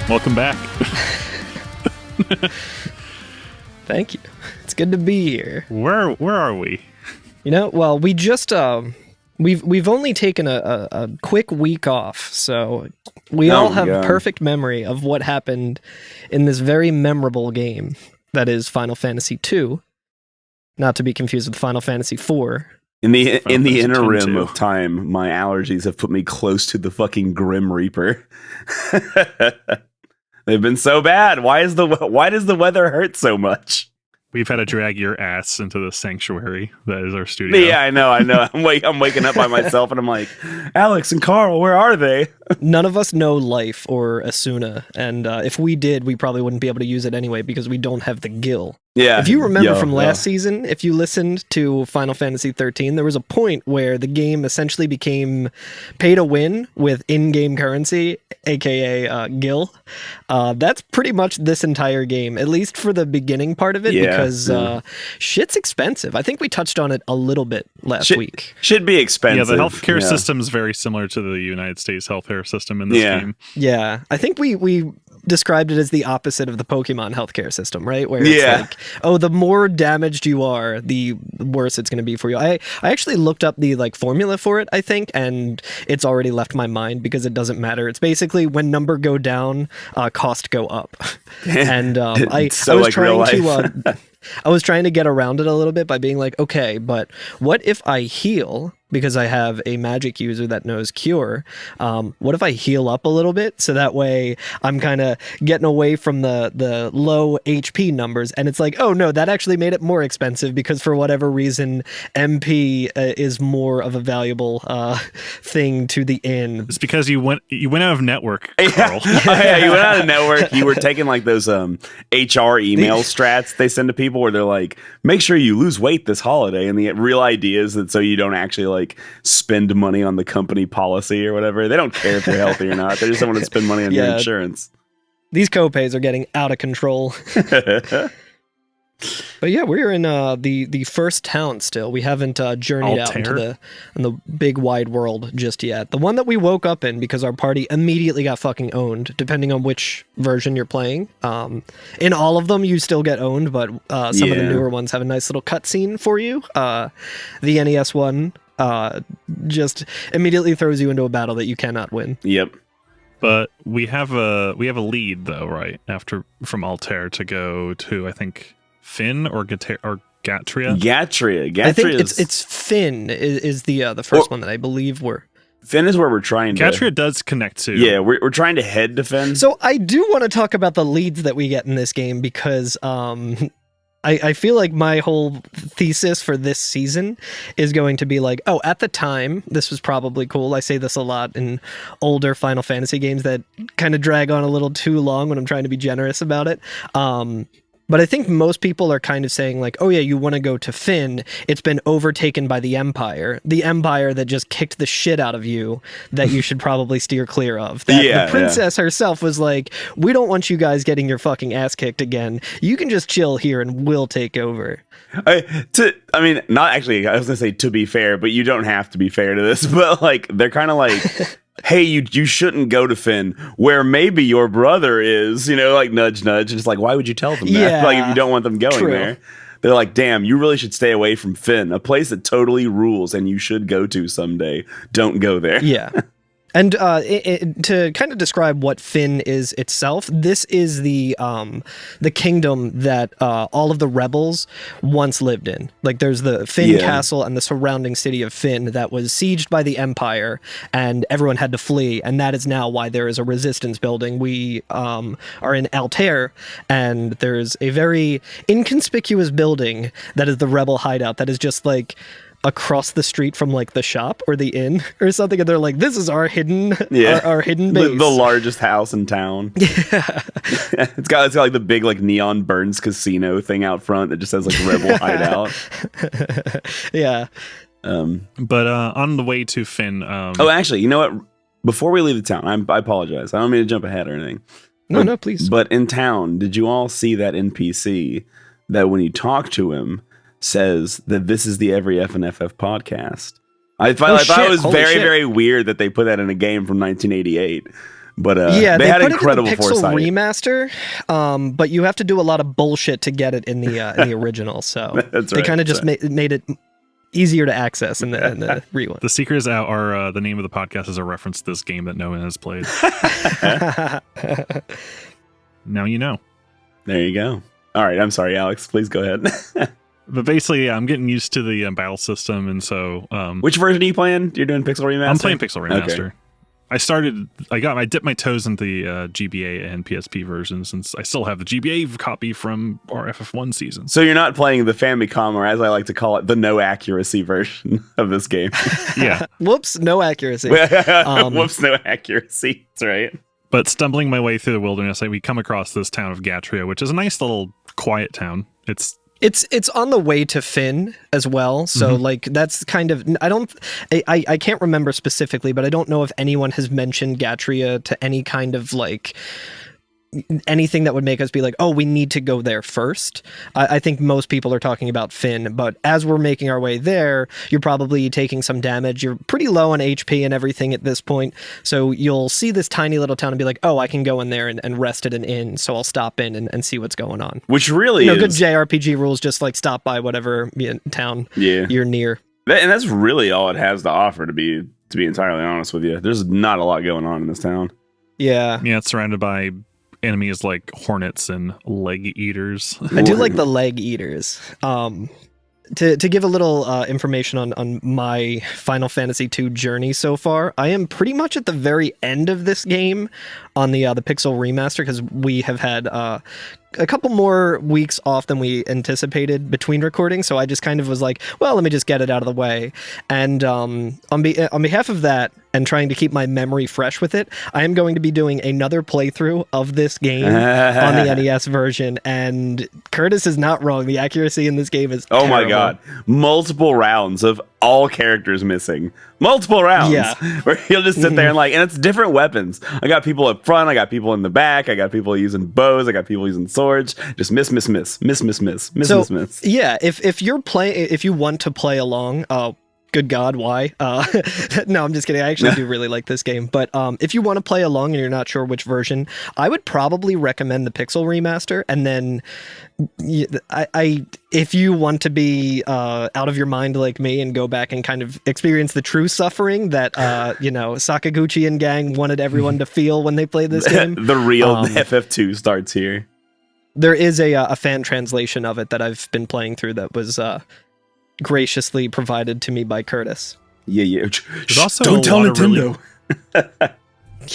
Welcome back. Thank you. It's good to be here. Where are we? You know, well, we just we've only taken a quick week off, so we all have perfect memory of what happened in this very memorable game that is Final Fantasy II, not to be confused with Final Fantasy IV. In the interim of time, my allergies have put me close to the fucking Grim Reaper. They've been so bad. Why does the weather hurt so much? We've had to drag your ass into the sanctuary that is our studio. Yeah, I know. I'm waking up by myself, and I'm like, Alex and Carl, where are they? None of us know Life or Asuna, and if we did, we probably wouldn't be able to use it anyway because we don't have the Gil. Yeah. If you remember from last season, if you listened to Final Fantasy 13, there was a point where the game essentially became pay to win with in-game currency, aka Gil. That's pretty much this entire game, at least for the beginning part of it, because shit's expensive. I think we touched on it a little bit last week. Should be expensive. Yeah, the healthcare system is very similar to the United States healthcare system in this game. Yeah, I think we described it as the opposite of the Pokemon healthcare system, right? Where it's like, oh, the more damaged you are, the worse it's going to be for you. I actually looked up the formula for it, I think, and it's already left my mind because it doesn't matter. It's basically when number go down, cost go up. And I was trying to get around it a little bit by being like, okay, but what if I heal? Because I have a magic user that knows cure. What if I heal up a little bit so that way I'm kind of getting away from the low HP numbers? And it's like, oh no, that actually made it more expensive because for whatever reason, MP is more of a valuable thing to the inn. It's because you went out of network, Carl. Yeah, you went out of network. You were taking like those HR email strats they send to people where they're like, make sure you lose weight this holiday. And the real idea is that so you don't actually spend money on the company policy or whatever. They don't care if you're healthy or not. They just don't want to spend money on your insurance. These copays are getting out of control. But yeah, we're in the first town still. We haven't journeyed out into the big wide world just yet. The one that we woke up in because our party immediately got fucking owned, depending on which version you're playing. In all of them, you still get owned, but some of the newer ones have a nice little cutscene for you. The NES one just immediately throws you into a battle that you cannot win. Yep. But we have a lead though, right? From Altair to go to, I think, Finn or Gatria. Gatria. I think it's Finn is the first one that I believe Finn is where we're trying to. Gatria does connect to. Yeah, we're trying to head to Finn. So I do want to talk about the leads that we get in this game because I feel like my whole thesis for this season is going to be like, oh, at the time, this was probably cool. I say this a lot in older Final Fantasy games that kind of drag on a little too long when I'm trying to be generous about it. But I think most people are kind of saying like, oh yeah, you want to go to Finn. It's been overtaken by the Empire that just kicked the shit out of you that you should probably steer clear of. The princess herself was like, we don't want you guys getting your fucking ass kicked again. You can just chill here and we'll take over. Not actually, I was going to say to be fair, but you don't have to be fair to this, but like, they're kind of like, hey, you shouldn't go to Finn, where maybe your brother is, like nudge, nudge. And it's like, why would you tell them that? Like, if you don't want them going there. They're like, damn, you really should stay away from Finn, a place that totally rules and you should go to someday. Don't go there. Yeah. And to kind of describe what Finn is itself, this is the kingdom that all of the rebels once lived in. Like, there's the Finn Castle and the surrounding city of Finn that was sieged by the Empire, and everyone had to flee. And that is now why there is a resistance building. We are in Altair, and there's a very inconspicuous building that is the rebel hideout that is just like across the street from like the shop or the inn or something, and they're like, this is our hidden our hidden base, the largest house in town. It's got like the big like neon Burns casino thing out front that just says like rebel hideout. But on the way to Finn, actually, you know what, before we leave the town, I apologize, I don't mean to jump ahead or anything. No, please. But in town, did you all see that NPC that when you talk to him says that this is the Every F and FF podcast? I thought it was very weird that they put that in a game from 1988. But yeah, they had put incredible it in the Pixel foresight. remaster, but you have to do a lot of bullshit to get it in the original. So That's they right, kind of just that's made it easier to access in the re-one. The secret is out. Our the name of the podcast is a reference to this game that no one has played. Now you know. There you go. All right, I'm sorry, Alex. Please go ahead. But basically, yeah, I'm getting used to the battle system, and so Which version are you playing? You're doing Pixel Remaster? I'm playing Pixel Remaster. Okay. I dipped my toes into the GBA and PSP versions, since I still have the GBA copy from our FF1 season. So you're not playing the Famicom, or as I like to call it, the no accuracy version of this game. Yeah. Whoops, no accuracy. Whoops, no accuracy. That's right. But stumbling my way through the wilderness, we come across this town of Gatria, which is a nice little quiet town. It's on the way to Finn as well, so like that's kind of I can't remember specifically, but I don't know if anyone has mentioned Gatria to any kind of like anything that would make us be like, oh, we need to go there first. I think most people are talking about Finn, but as we're making our way there, you're probably taking some damage. You're pretty low on HP and everything at this point, so you'll see this tiny little town and be like, oh, I can go in there and rest at an inn, so I'll stop in and see what's going on. Which really is good JRPG rules, just like stop by whatever town you're near. And that's really all it has to offer, to be entirely honest with you. There's not a lot going on in this town. Yeah, it's surrounded by enemies like hornets and leg eaters. I do like the leg eaters. To give a little information on my Final Fantasy II journey so far, I am pretty much at the very end of this game on the Pixel Remaster, because we have had a couple more weeks off than we anticipated between recording, so I just kind of was like, well, let me just get it out of the way. And on behalf of that, and trying to keep my memory fresh with it, I am going to be doing another playthrough of this game on the NES version, and Curtis is not wrong. The accuracy in this game is terrible. My god. Multiple rounds of all characters missing. Multiple rounds. Yeah. Where you'll just sit there and and it's different weapons. I got people up front, I got people in the back, I got people using bows, I got people using swords. Just miss. Yeah, if you want to play along, good God, why? No, I'm just kidding. I actually do really like this game. But if you want to play along and you're not sure which version, I would probably recommend the Pixel Remaster. And then if you want to be out of your mind like me and go back and kind of experience the true suffering that Sakaguchi and gang wanted everyone to feel when they played this game. The real FF2 starts here. There is a fan translation of it that I've been playing through that was graciously provided to me by Curtis. Yeah. There's also don't tell Nintendo.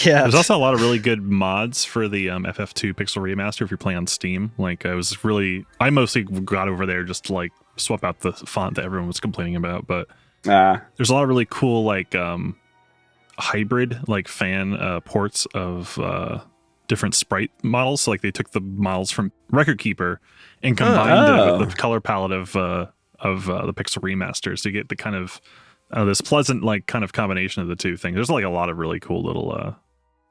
Yeah. There's also a lot of really good mods for the FF2 Pixel Remaster if you're playing on Steam. Like I mostly got over there just to like swap out the font that everyone was complaining about, but there's a lot of really cool like hybrid like fan ports of different sprite models. So like they took the models from Record Keeper and combined it with the color palette of the Pixel Remasters to get the kind of this pleasant like kind of combination of the two things. There's like a lot of really cool little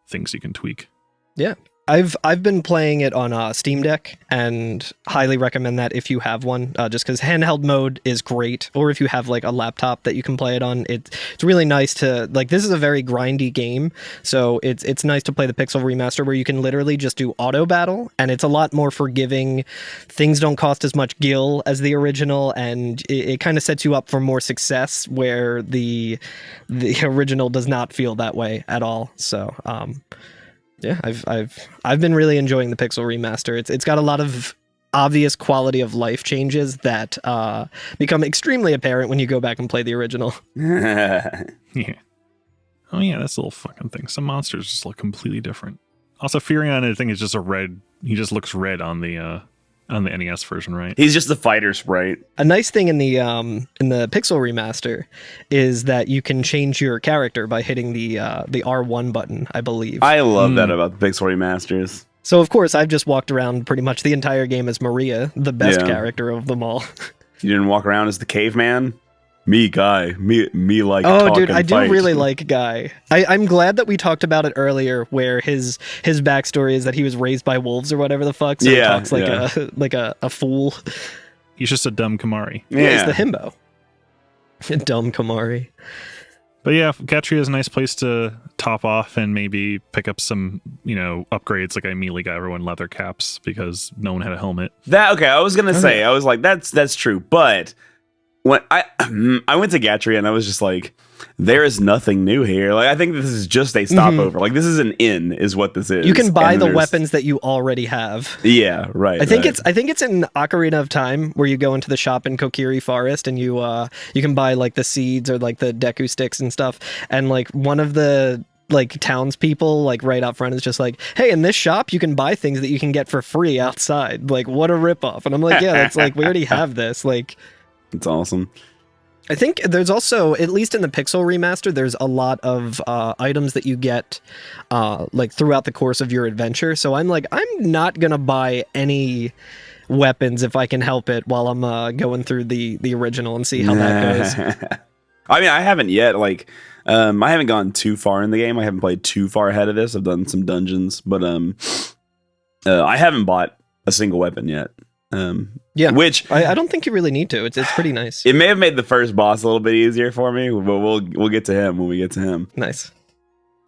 things you can tweak. Yeah. I've been playing it on Steam Deck and highly recommend that if you have one, just because handheld mode is great, or if you have like a laptop that you can play it on, it's really nice to like. This is a very grindy game, so it's nice to play the Pixel Remaster where you can literally just do auto battle, and it's a lot more forgiving. Things don't cost as much gil as the original, and it kind of sets you up for more success where the original does not feel that way at all. So yeah, I've been really enjoying the Pixel Remaster. It's got a lot of obvious quality of life changes that become extremely apparent when you go back and play the original. Yeah. Oh yeah, that's a little fucking thing. Some monsters just look completely different. Also, Furion, I think, is just a red. He just looks red on the NES version, right? He's just the fighter sprite. A nice thing in the Pixel Remaster is that you can change your character by hitting the R1 button, I believe. I love that about the Pixel Remasters. So of course I've just walked around pretty much the entire game as Maria, the best character of them all. You didn't walk around as the caveman? Me, Guy. Me like oh, talk dude, and I do fight. really like Guy. I'm glad that we talked about it earlier, where his backstory is that he was raised by wolves or whatever the fuck, so he talks like a fool. He's just a dumb Kamari. Yeah, he's the himbo. Dumb Kamari. But yeah, Gatria is a nice place to top off and maybe pick up some, upgrades. Like I immediately got everyone leather caps because no one had a helmet. I was gonna say, I was like, that's true. But when I went to Gatria and I was just like, there is nothing new here. Like I think this is just a stopover. Like this is an inn, is what this is. You can buy the weapons that you already have. Yeah, right. I think it's in Ocarina of Time where you go into the shop in Kokiri Forest and you can buy like the seeds or like the Deku sticks and stuff. And like one of the like townspeople like right out front is just like, hey, in this shop you can buy things that you can get for free outside. Like what a ripoff. And I'm like, yeah, that's like we already have this. Like it's awesome. I think there's also, at least in the Pixel remaster, there's a lot of items that you get like throughout the course of your adventure. So I'm like, I'm not gonna buy any weapons if I can help it while I'm going through the original and see how that goes. I mean, I haven't yet. Like, I haven't gone too far in the game. I haven't played too far ahead of this. I've done some dungeons, but I haven't bought a single weapon yet. Yeah, which I don't think you really need to. It's pretty nice. It may have made the first boss a little bit easier for me, but we'll get to him when we get to him. Nice.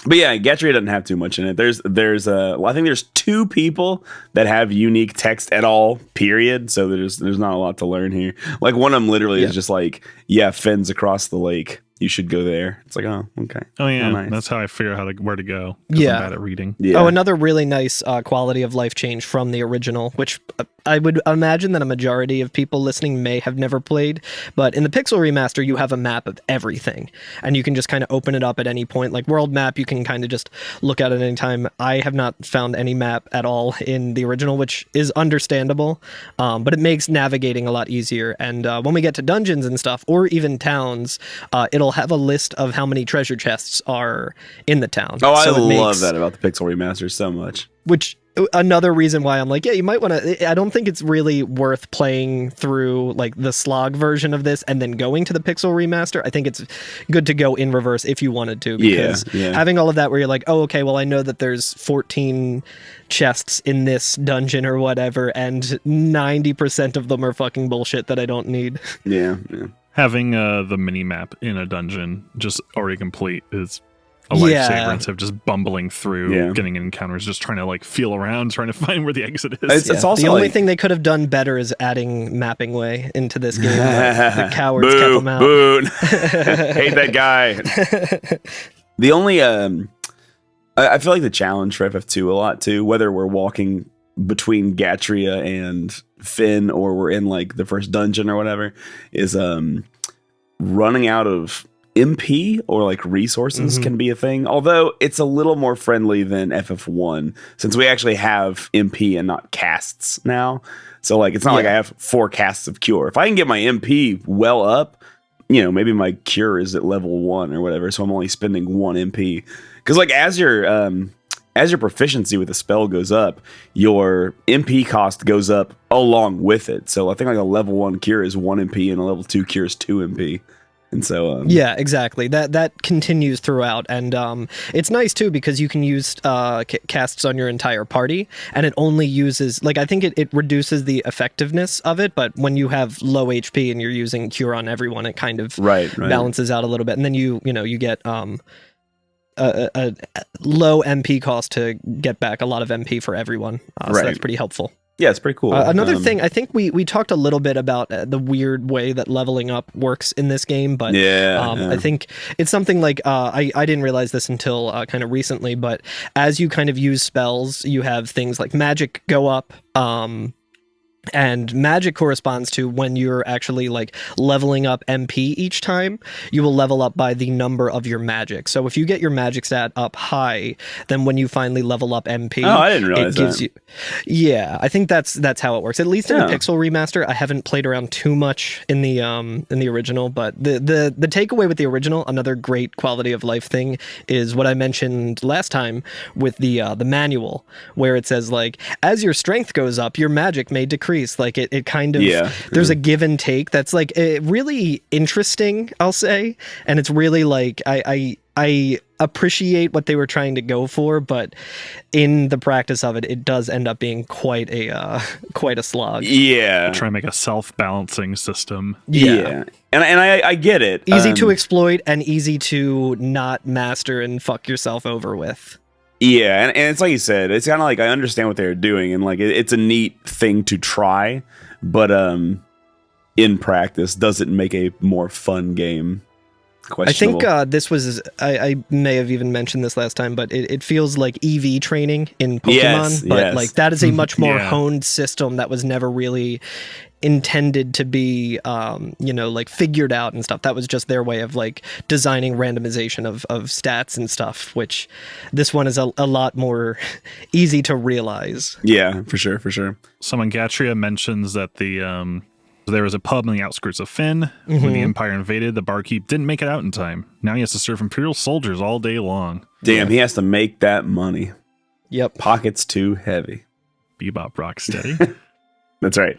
But yeah, Gatria doesn't have too much in it. There's I think there's 2 people that have unique text at all, period. So there's not a lot to learn here. Like one of them literally is just like, yeah, Finn's across the lake. You should go there. It's like, oh, okay. Oh yeah, nice. That's how I figure out where to go. Yeah, I'm bad at reading. Yeah. Oh, another really nice quality of life change from the original, which I would imagine that a majority of people listening may have never played. But in the Pixel remaster, you have a map of everything, and you can just kind of open it up at any point. Like world map, you can kind of just look at it any time. I have not found any map at all in the original, which is understandable, but it makes navigating a lot easier. And when we get to dungeons and stuff, or even towns, it'll have a list of how many treasure chests are in the town. Oh, I love that about the Pixel remaster so much. Which another reason why I'm like, yeah, you might want to. I don't think it's really worth playing through like the slog version of this and then going to the Pixel remaster. I think it's good to go in reverse if you wanted to, because having all of that where you're like, oh, okay, well, I know that there's 14 chests in this dungeon or whatever, and 90% of them are fucking bullshit that I don't need. Yeah. Having the mini map in a dungeon just already complete is a lifesaver instead of just bumbling through, getting encounters, just trying to like feel around, trying to find where the exit is. It's also the only thing they could have done better is adding Mapping Way into this game. The cowards kept them out. Boo. Hate that guy. The only I feel like the challenge for FF2 a lot too, whether we're walking between Gatria and Finn or we're in like the first dungeon or whatever, is running out of MP or like resources can be a thing, although it's a little more friendly than FF1 since we actually have MP and not casts now. So like it's not like I have 4 casts of cure. If I can get my MP well up, maybe my cure is at level 1 or whatever, so I'm only spending 1 MP, because like as your proficiency with the spell goes up, your MP cost goes up along with it. So I think like a level 1 cure is 1 MP and a level 2 cure is 2 MP. And so yeah, exactly. That continues throughout, and it's nice too because you can use casts on your entire party, and it only uses I think it reduces the effectiveness of it. But when you have low HP and you're using cure on everyone, it kind of balances out a little bit, and then you get a low MP cost to get back a lot of MP for everyone. So that's pretty helpful. Yeah, it's pretty cool. Another thing, I think we talked a little bit about the weird way that leveling up works in this game, but I think it's something like, I didn't realize this until kind of recently, but as you kind of use spells, you have things like magic go up, and magic corresponds to when you're actually like leveling up MP each time, you will level up by the number of your magic. So if you get your magic stat up high, then when you finally level up MP, I didn't realize it gives you. Yeah, I think that's how it works. At least in the Pixel remaster, I haven't played around too much in the original, but the takeaway with the original, another great quality of life thing, is what I mentioned last time with the manual, where it says like, as your strength goes up, your magic may decrease. increase. Like it kind of, there's yeah. a give and take that's like really interesting, I'll say. And it's really like, I appreciate what they were trying to go for, but in the practice of it, it does end up being quite a slog. Yeah. Try and make a self-balancing system. Yeah. And I get it. Easy to exploit and easy to not master and fuck yourself over with. Yeah, and it's like you said, it's kind of like I understand what they're doing, and like it's a neat thing to try, but in practice, does it make a more fun game? Questionable. I think this was, I may have even mentioned this last time, but it feels like EV training in Pokemon, but like that is a much more honed system that was never really intended to be like figured out and stuff. That was just their way of like designing randomization of stats and stuff, which this one is a lot more easy to realize. Yeah, for sure. Someone Gatria mentions that there was a pub in the outskirts of Fynn. When the Empire invaded, the barkeep didn't make it out in time. Now he has to serve Imperial soldiers all day long. Damn, he has to make that money. Yep. Pockets too heavy. Bebop Rocksteady. That's right.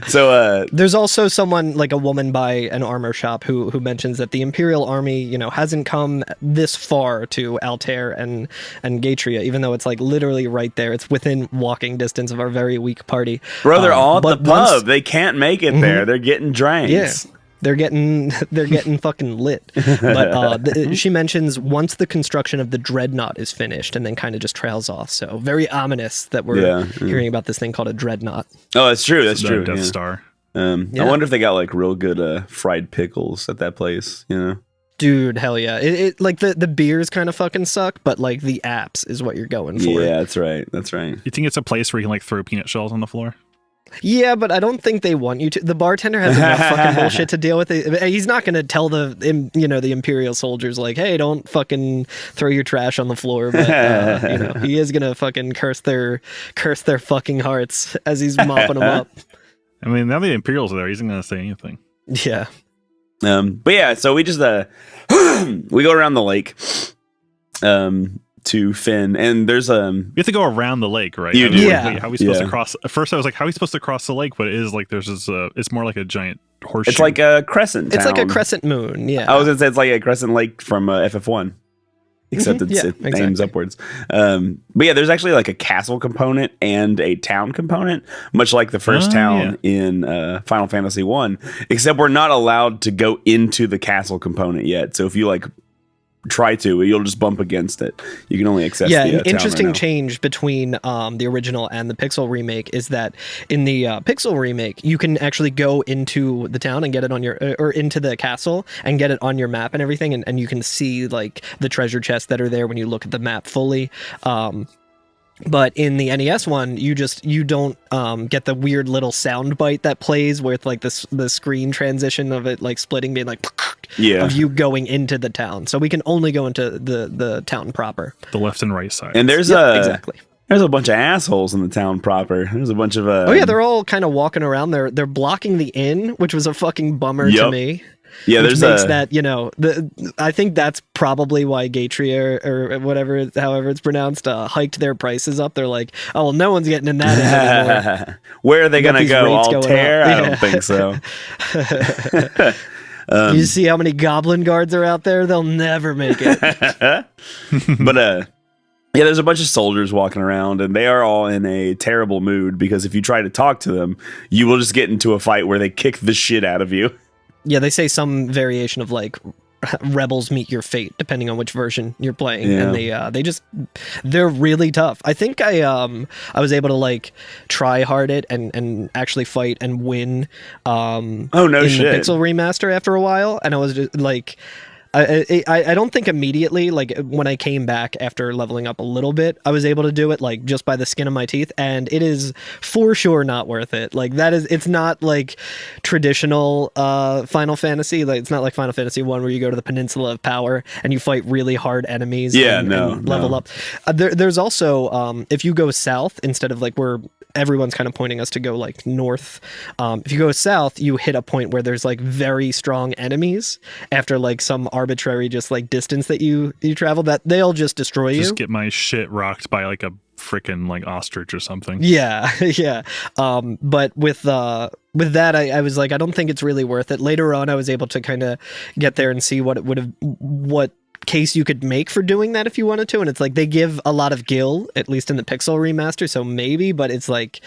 So there's also someone, like a woman by an armor shop, who mentions that the Imperial army, hasn't come this far to Altair and Gatria, even though it's like literally right there. It's within walking distance of our very weak party. Bro, they're all at the pub. They can't make it there. They're getting drinks. Yeah. They're getting fucking lit. But she mentions once the construction of the dreadnought is finished, and then kind of just trails off. So very ominous that we're hearing about this thing called a dreadnought. Oh, that's true. That's true. Death Star. I wonder if they got like real good fried pickles at that place. Dude, hell yeah! It like the beers kind of fucking suck, but like the apps is what you're going for. Yeah, that's right. You think it's a place where you can like throw peanut shells on the floor? Yeah, but I don't think they want you to. The bartender has enough fucking bullshit to deal with. He's not going to tell the Imperial soldiers like, "Hey, don't fucking throw your trash on the floor." But he is going to fucking curse their fucking hearts as he's mopping them up. I mean, now the Imperials are there, he isn't going to say anything. Yeah. But yeah, so we just we go around the lake. To Fynn, and there's you have to go around the lake, right? You do. Yeah. Like, how are we supposed to cross? At first I was like, how are we supposed to cross the lake? But it is like there's this it's more like a giant horseshoe. It's like a crescent town. It's like a crescent moon. Yeah, I was gonna say it's like a crescent lake from FF1, except it aims upwards. But yeah, there's actually like a castle component and a town component, much like the first town in Final Fantasy 1, except we're not allowed to go into the castle component yet. So if you like try to, you'll just bump against it. You can only access an interesting change between the original and the Pixel remake is that in the Pixel remake you can actually go into the town and get it on your or into the castle and get it on your map and everything, and you can see like the treasure chests that are there when you look at the map fully. But in the NES one, you don't get the weird little sound bite that plays with like the screen transition of it like splitting, being like of you going into the town. So we can only go into the town proper, the left and right side. And there's exactly. There's a bunch of assholes in the town proper. There's a bunch of oh yeah, they're all kind of walking around. They're blocking the inn, which was a fucking bummer to me. Yeah, which makes that, I think that's probably why Gatria or whatever, however it's pronounced, hiked their prices up. They're like, oh, well, no one's getting in that anymore. Where are they going to go? Altair? I don't think so. You see how many goblin guards are out there? They'll never make it. But, yeah, there's a bunch of soldiers walking around, and they are all in a terrible mood because if you try to talk to them, you will just get into a fight where they kick the shit out of you. Yeah, they say some variation of like rebels meet your fate depending on which version you're playing, and they're really tough. I think I was able to like try hard it and actually fight and win in the Pixel remaster after a while, and I was just like I don't think immediately, like when I came back after leveling up a little bit, I was able to do it like just by the skin of my teeth, and it is for sure not worth it. Like it's not like traditional Final Fantasy. Like it's not like Final Fantasy 1 where you go to the Peninsula of Power and you fight really hard enemies and level up. There's also if you go south instead of like where everyone's kind of pointing us to go like north, if you go south you hit a point where there's like very strong enemies after like some arbitrary just like distance that you travel, that they'll just destroy you. Just get my shit rocked by like a freaking like ostrich or something. Yeah, yeah. But with that, I was like, I don't think it's really worth it. Later on, I was able to kind of get there and see what case you could make for doing that if you wanted to, and it's like they give a lot of gil, at least in the pixel remaster, so maybe, but it's like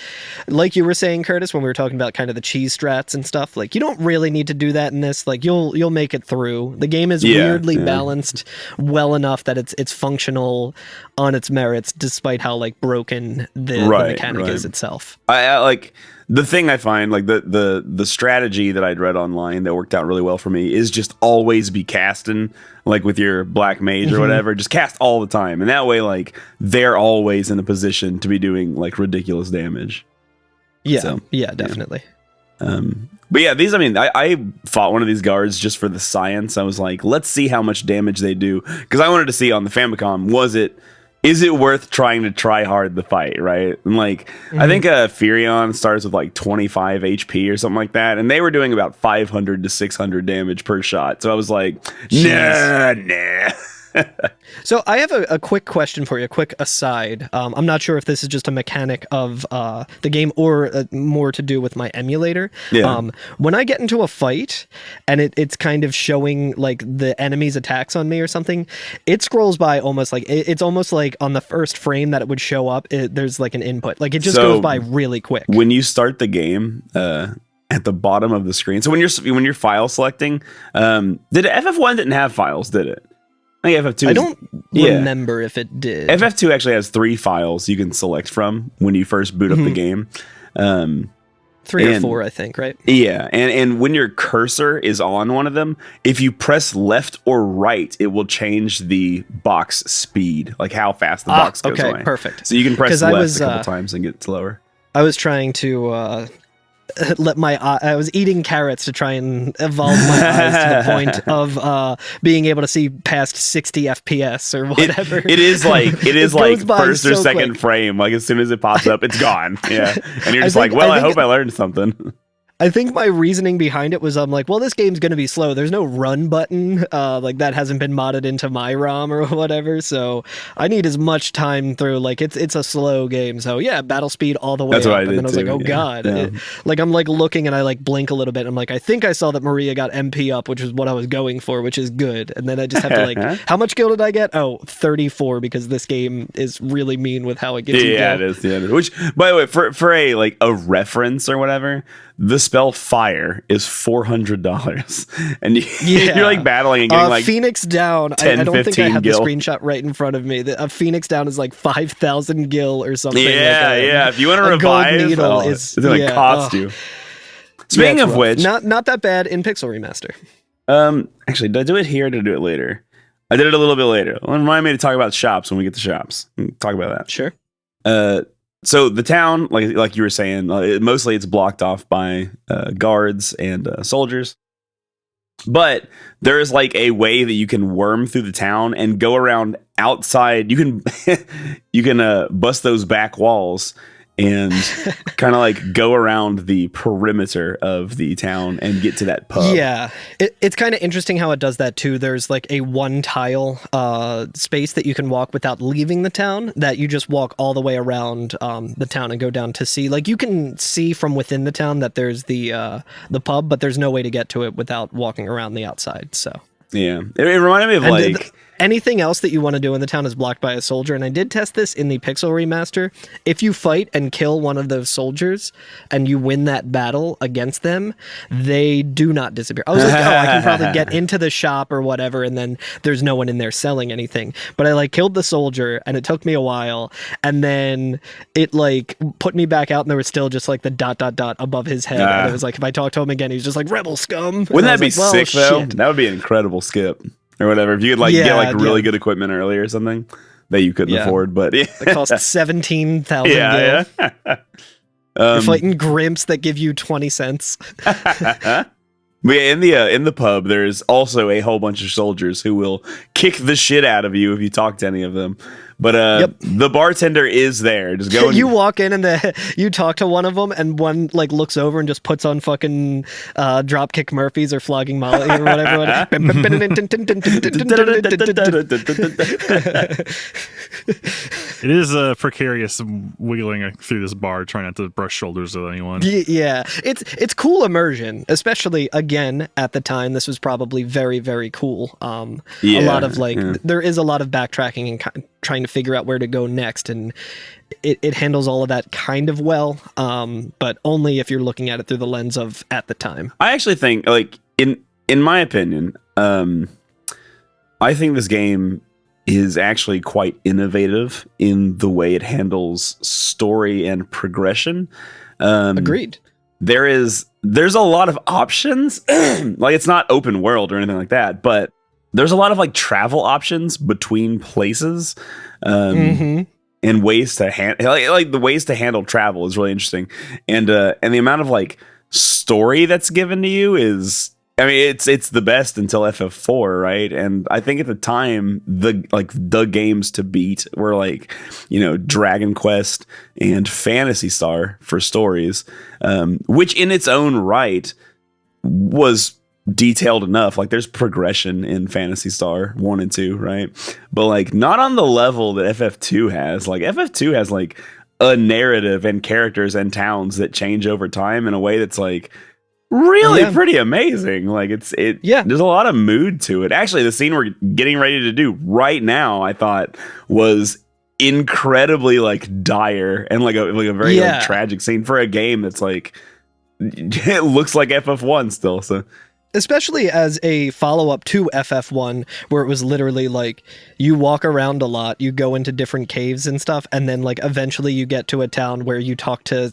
you were saying, Curtis, when we were talking about kind of the cheese strats and stuff, like you don't really need to do that in this. Like you'll make it through. The game is weirdly balanced well enough that it's functional on its merits, despite how like broken the mechanic is itself. I like the thing I find, like the strategy that I'd read online that worked out really well for me is just always be casting, like with your black mage or whatever, just cast all the time. And that way, like, they're always in a position to be doing like ridiculous damage. Yeah, so, definitely. Yeah. But yeah, these, I mean, I fought one of these guards just for the science. I was like, let's see how much damage they do. Because I wanted to see on the Famicom, is it worth trying to try hard the fight, right? And like, I think Furion starts with like 25 HP or something like that, and they were doing about 500 to 600 damage per shot. So I was like, nah. So I have a quick question for you, a quick aside. I'm not sure if this is just a mechanic of the game or more to do with my emulator. Yeah. When I get into a fight and it's kind of showing like the enemy's attacks on me or something, it scrolls by almost like it's almost like on the first frame that it would show up, there's like an input. Like it just goes by really quick. When you start the game, at the bottom of the screen, so when you're file selecting, did FF1 didn't have files, did it? I think FF2 I don't remember if it did. FF2 actually has 3 files you can select from when you first boot up the game. 3 or 4, I think, right? Yeah, and when your cursor is on one of them, if you press left or right, it will change the box speed, like how fast the box goes away. Okay, perfect. So you can press left a couple times and get slower. I was trying to I was eating carrots to try and evolve my eyes to the point of being able to see past 60 FPS or whatever. It is like first or second frame. Like as soon as it pops up, it's gone. Yeah, and you're just I hope I learned something. I think my reasoning behind it was I'm like, well, this game's going to be slow. There's no run button. Like that hasn't been modded into my ROM or whatever. So I need as much time through. Like it's a slow game. So yeah, battle speed all the way up. And then I was like, oh God. Yeah. Like I'm like looking and I like blink a little bit. I'm like, I think I saw that Maria got MP up, which is what I was going for, which is good. And then I just have to like, how much gil did I get? Oh, 34, because this game is really mean with how it gives you gil. Yeah, it is. Yeah, which, by the way, for a reference or whatever, the spell fire is $400, and you're like battling and getting like Phoenix down. 10, I don't think I have gil. the screenshot right in front of me. A Phoenix down is like 5,000 gil or something. Yeah, yeah. If you want to revive, it's gonna cost you. Speaking of which, not that bad in Pixel Remaster. Actually, did I do it here or did I do it later? I did it a little bit later. Remind me to talk about shops when we get to shops. Talk about that. Sure. So the town, like you were saying, mostly it's blocked off by guards and soldiers. But there is like a way that you can worm through the town and go around outside. You can bust those back walls and kind of like go around the perimeter of the town and get to that pub. Yeah, it's kind of interesting how it does that too. There's like a one tile space that you can walk without leaving the town, that you just walk all the way around the town and go down to see. Like you can see from within the town that there's the pub, but there's no way to get to it without walking around the outside. So yeah, it reminded me of anything else that you want to do in the town is blocked by a soldier. And I did test this in the Pixel Remaster. If you fight and kill one of those soldiers and you win that battle against them, they do not disappear. I was like, I can probably get into the shop or whatever, and then there's no one in there selling anything. But I like killed the soldier, and it took me a while, and then it like put me back out, and there was still just like the ... above his head. And it was like, if I talk to him again, he's just like, rebel scum. Wouldn't that be sick though? Shit. That would be an incrable skip. Or whatever. If you could get like really good equipment early or something that you couldn't afford, but it costs 17,000 gil. Yeah. You're fighting grimps that give you 20 cents. But in the pub, there's also a whole bunch of soldiers who will kick the shit out of you if you talk to any of them. Yep. the bartender is there. Just go. You walk in and you talk to one of them, and one like looks over and just puts on fucking Dropkick Murphys or Flogging Molly or whatever. It is precarious wiggling through this bar, trying not to brush shoulders with anyone. Yeah, it's cool immersion, especially again at the time. This was probably very, very cool. A lot of there is a lot of backtracking and trying to figure out where to go next, and it handles all of that kind of well, but only if you're looking at it through the lens of at the time. I actually think, like, in my opinion, I think this game is actually quite innovative in the way it handles story and progression. Agreed. There's a lot of options. Like, it's not open world or anything like that, but there's a lot of like travel options between places, and ways to like the ways to handle travel is really interesting, and the amount of like story that's given to you is, I mean, it's the best until FF4, right? And I think at the time, the games to beat were like, Dragon Quest and Phantasy Star for stories, which in its own right was detailed enough. Like, there's progression in Phantasy Star 1 and 2, right? But like not on the level that FF2 has. Like, FF2 has like a narrative and characters and towns that change over time in a way that's like really pretty amazing. Like, there's a lot of mood to it. Actually, the scene we're getting ready to do right now, I thought was incredibly like dire and like a very like, tragic scene for a game that's like, it looks like FF1 still. So especially as a follow-up to FF1, where it was literally like you walk around a lot, you go into different caves and stuff, and then like eventually you get to a town where you talk to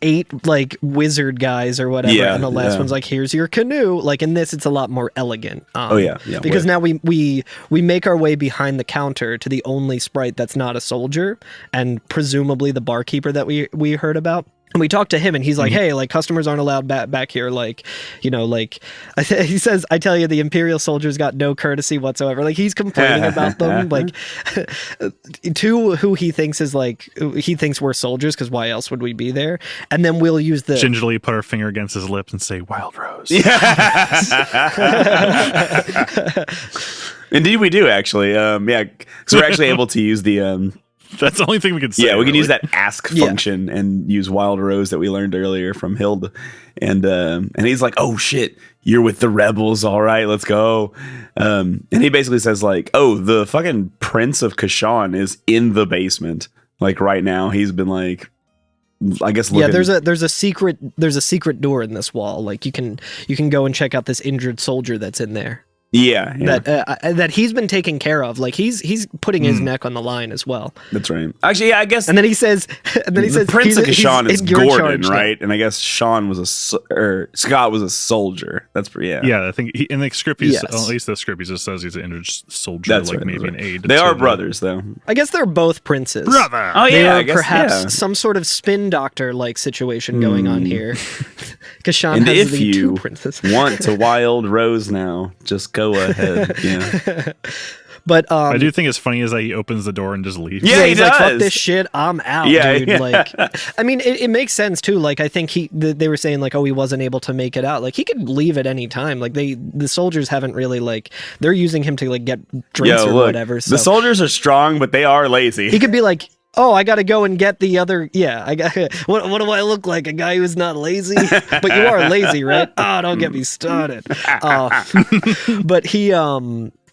8 like wizard guys or whatever, and the last one's like, here's your canoe. Like, in this, it's a lot more elegant. Because now we make our way behind the counter to the only sprite that's not a soldier, and presumably the barkeeper that we heard about. And we talked to him, and he's like, hey, like, customers aren't allowed back here. Like, like, he says, I tell you, the Imperial soldiers got no courtesy whatsoever. Like, he's complaining about them. Like, to who he thinks is like, he thinks we're soldiers, because why else would we be there? And then we'll use the gingerly put our finger against his lips and say, Wild Rose. Indeed, we do, actually. So we're actually able to use the that's the only thing we can say. Yeah, we can use that ask function and use Wild Rose that we learned earlier from Hilda. And he's like, oh shit, you're with the rebels, all right, let's go. And he basically says like, oh, the fucking Prince of Kashan is in the basement. Like, right now, he's been like, I guess looking. Yeah, there's a secret door in this wall. Like, you can go and check out this injured soldier that's in there. Yeah. That he's been taken care of. Like, he's putting his neck on the line as well. That's right. Actually, yeah, I guess. And then he says, Prince of Kashan is Gordon, right? Now. And I guess Sean Scott was a soldier. That's pretty. Yeah, I think in the script, at least the script, he just says he's an injured soldier. That's like right, maybe an aide. They are brothers, though. I guess they're both princes. Brother. Oh yeah, they are I guess, perhaps some sort of spin doctor like situation going on here. Kashan has the 2 princes. Want to Wild Rose now? Just go ahead. Yeah. But I do think it's funny is that he opens the door and just leaves. Yeah, he's like, fuck this shit, I'm out, dude. Yeah. Like, I mean, it makes sense too. Like, I think they were saying like, oh, he wasn't able to make it out. Like, he could leave at any time. Like, the soldiers haven't really like, they're using him to like get drinks or whatever. So the soldiers are strong, but they are lazy. He could be like, oh, I got to go and get the other. Yeah, I got. What do I look like? A guy who's not lazy? But you are lazy, right? Oh, don't get me started. But he,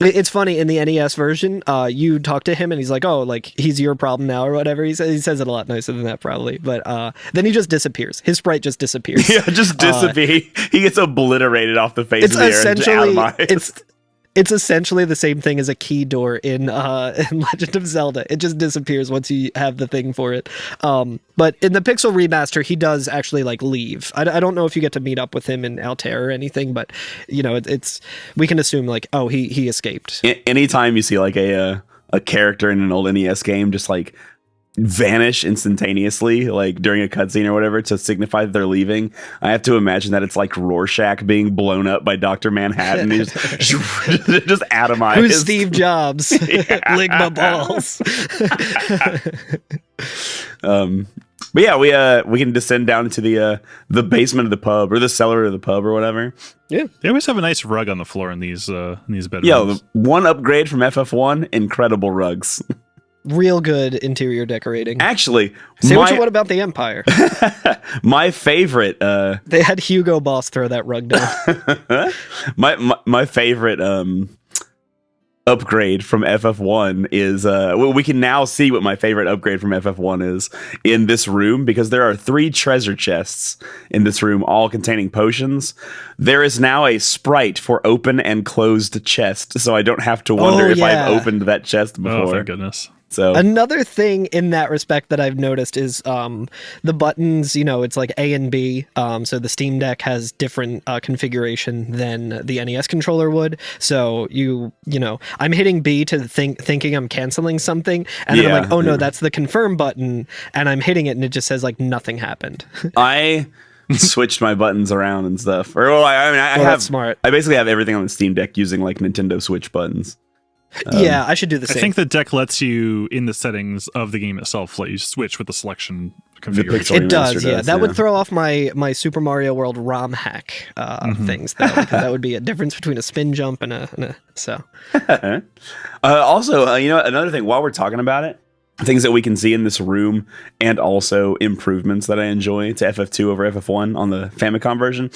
it's funny in the NES version. You talk to him and he's like, oh, like he's your problem now or whatever. He says it a lot nicer than that probably. But then he just disappears. His sprite just disappears. Yeah, just disappear. He gets obliterated off the face of the earth. And out of my eyes. It's essentially the same thing as a key door in Legend of Zelda. It just disappears once you have the thing for it. But in the Pixel remaster, he does actually like leave. I don't know if you get to meet up with him in Altair or anything, but it's we can assume like, oh, he escaped. Anytime you see like a character in an old NES game just like vanish instantaneously, like during a cutscene or whatever, to signify that they're leaving. I have to imagine that it's like Rorschach being blown up by Dr. Manhattan. He's just atomized. Who's Steve Jobs? Lick my balls. But yeah, we can descend down into the basement of the pub, or the cellar of the pub, or whatever. Yeah, they always have a nice rug on the floor in these bedrooms. Yeah, one upgrade from FF1, incredible rugs. Real good interior decorating. Actually, say what you want about the Empire. My favorite. They had Hugo Boss throw that rug down. my favorite upgrade from FF1 is we can now see what my favorite upgrade from FF1 is in this room, because there are 3 treasure chests in this room, all containing potions. There is now a sprite for open and closed chest, so I don't have to wonder if I've opened that chest before. Oh, thank goodness. So another thing in that respect that I've noticed is the buttons, it's like A and B. So the Steam Deck has different configuration than the NES controller would. So I'm hitting B to thinking I'm canceling something, and then I'm like, oh no, that's the confirm button, and I'm hitting it and it just says like nothing happened. I switched my buttons around and stuff. That's smart. I basically have everything on the Steam Deck using like Nintendo Switch buttons. Yeah, I should do the same. I think the deck lets you, in the settings of the game itself, let you switch with the selection configuration. It does, yeah. That would throw off my Super Mario World ROM hack things, though, because that would be a difference between a spin jump and a so. Also, another thing, while we're talking about it, things that we can see in this room, and also improvements that I enjoy to FF2 over FF1 on the Famicom version.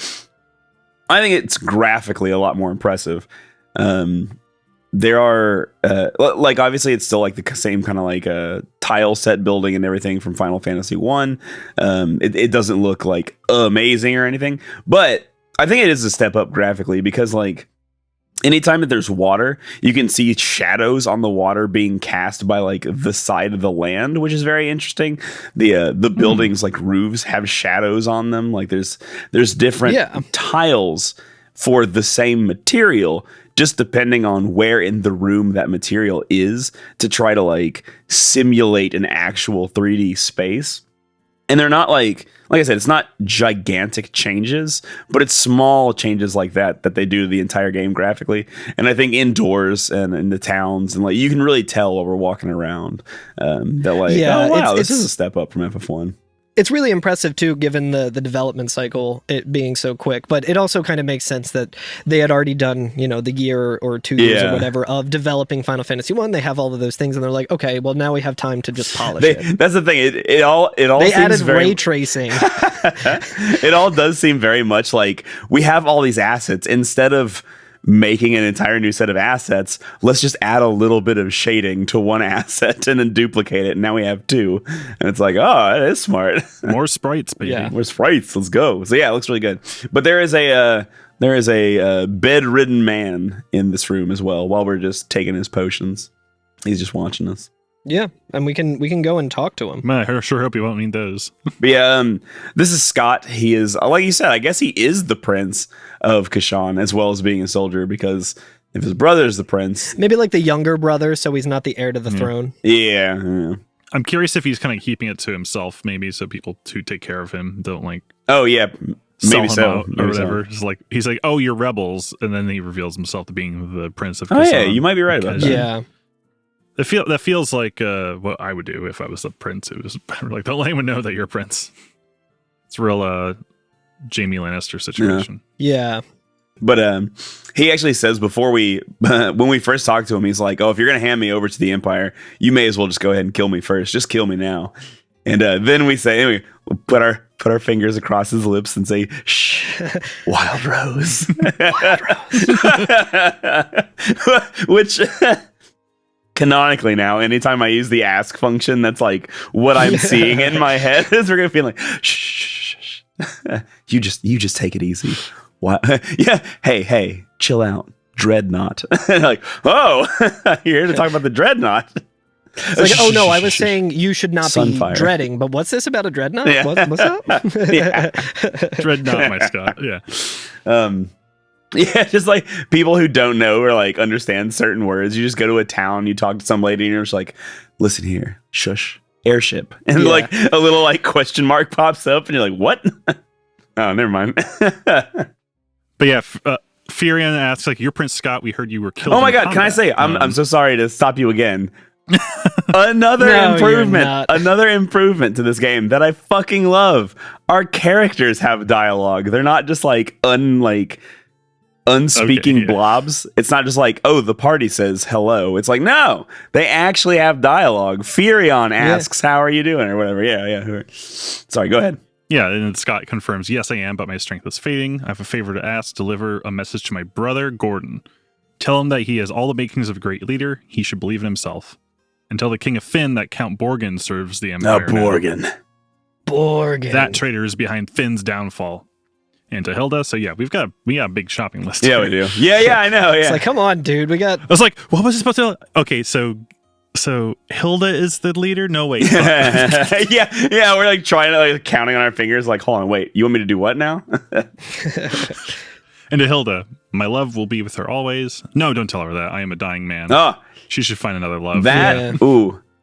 I think it's graphically a lot more impressive. There are like, obviously it's still like the same kind of like tile set building and everything from Final Fantasy 1. It doesn't look like amazing or anything, but I think it is a step up graphically, because like anytime that there's water, you can see shadows on the water being cast by like the side of the land, which is very interesting. The buildings like roofs have shadows on them. Like there's different tiles for the same material, just depending on where in the room that material is, to try to like simulate an actual 3D space. And they're not like I said, it's not gigantic changes, but it's small changes like that they do the entire game graphically. And I think indoors and in the towns, and like you can really tell while we're walking around that like, oh wow, this is a step up from FF1. It's really impressive, too, given the development cycle, it being so quick. But it also kind of makes sense that they had already done, the year or 2 years or whatever of developing Final Fantasy 1. They have all of those things, and they're like, okay, well, now we have time to just polish it. That's the thing. It all they seems added very... ray tracing. It all does seem very much like we have all these assets. Instead of making an entire new set of assets, let's just add a little bit of shading to one asset and then duplicate it, and now we have 2. And it's like, oh, it is smart. More sprites, baby. Yeah. More sprites, let's go. So yeah, it looks really good. But there is a bedridden man in this room as well, while we're just taking his potions. He's just watching us. Yeah, and we can go and talk to him. Man, I sure hope you won't need those. But yeah, this is Scott. He is, like you said, I guess he is the prince of Kashan, as well as being a soldier, because if his brother's the prince... Maybe like the younger brother, so he's not the heir to the throne. Yeah. I'm curious if he's kind of keeping it to himself, maybe, so people who take care of him don't like... Oh, yeah. Maybe so. Or whatever. So. He's like, oh, you're rebels, and then he reveals himself to being the prince of Kashan. Oh, yeah, you might be right about that. Yeah. That feels like what I would do if I was the prince. It was like, don't let anyone know that you're a prince. It's a real Jaime Lannister situation. Yeah. But he actually says before when we first talked to him, he's like, oh, if you're going to hand me over to the Empire, you may as well just go ahead and kill me first. Just kill me now. And then we say, anyway, we'll put our fingers across his lips and say, shh, Wild Rose. Wild Rose. Which... Canonically now, anytime I use the ask function, that's like what I'm seeing in my head is we're gonna feel like shh. you just take it easy. What? Yeah. Hey, chill out. Dreadnought. Like, oh, you're here to talk about the dreadnought. It's like, oh no, I was saying you should not Sunfire. Be dreading, but what's this about a dreadnought? Yeah. What's up? Yeah. Dreadnought, my Scott. Yeah. Yeah, just like people who don't know or like understand certain words. You just go to a town, you talk to some lady, and you're just like, listen here, shush, airship, and like a little like question mark pops up, and you're like, what? Oh, never mind. But yeah, Furion asks, like, you're Prince Scott. We heard you were killed. Oh my god! Can I say I'm so sorry to stop you again. Another improvement to this game that I fucking love. Our characters have dialogue. They're not just like unspeaking blobs. It's not just like, oh, the party says hello. It's like, no, they actually have dialogue. Furion asks, how are you doing, or whatever. Yeah. Sorry, go ahead. Yeah, and Scott confirms, yes, I am, but my strength is fading. I have a favor to ask. Deliver a message to my brother, Gordon. Tell him that he has all the makings of a great leader. He should believe in himself. And tell the King of Finn that Count Borgin serves the Empire. Borgin. That traitor is behind Finn's downfall. And to Hilda, so yeah, we got a big shopping list. Yeah, we do. Yeah, I know. Yeah. It's like, come on, dude. I was like, what was it supposed to? Okay, so Hilda is the leader? No, wait. yeah, we're like trying to like counting on our fingers, like, hold on, wait, you want me to do what now? And to Hilda, my love will be with her always. No, don't tell her that. I am a dying man. Oh, she should find another love.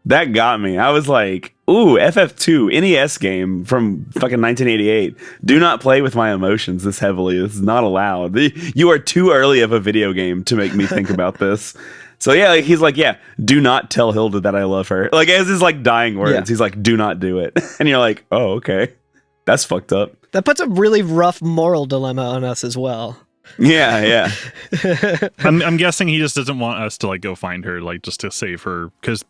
That got me. I was like, FF2 NES game from fucking 1988. Do not play with my emotions this heavily. This is not allowed. You are too early of a video game to make me think about this. So yeah, like, he's like, yeah, do not tell Hilda that I love her. Like, as his like dying words, he's like, do not do it. And you're like, oh, okay, that's fucked up. That puts a really rough moral dilemma on us as well. Yeah. I'm guessing he just doesn't want us to like go find her, like just to save her, because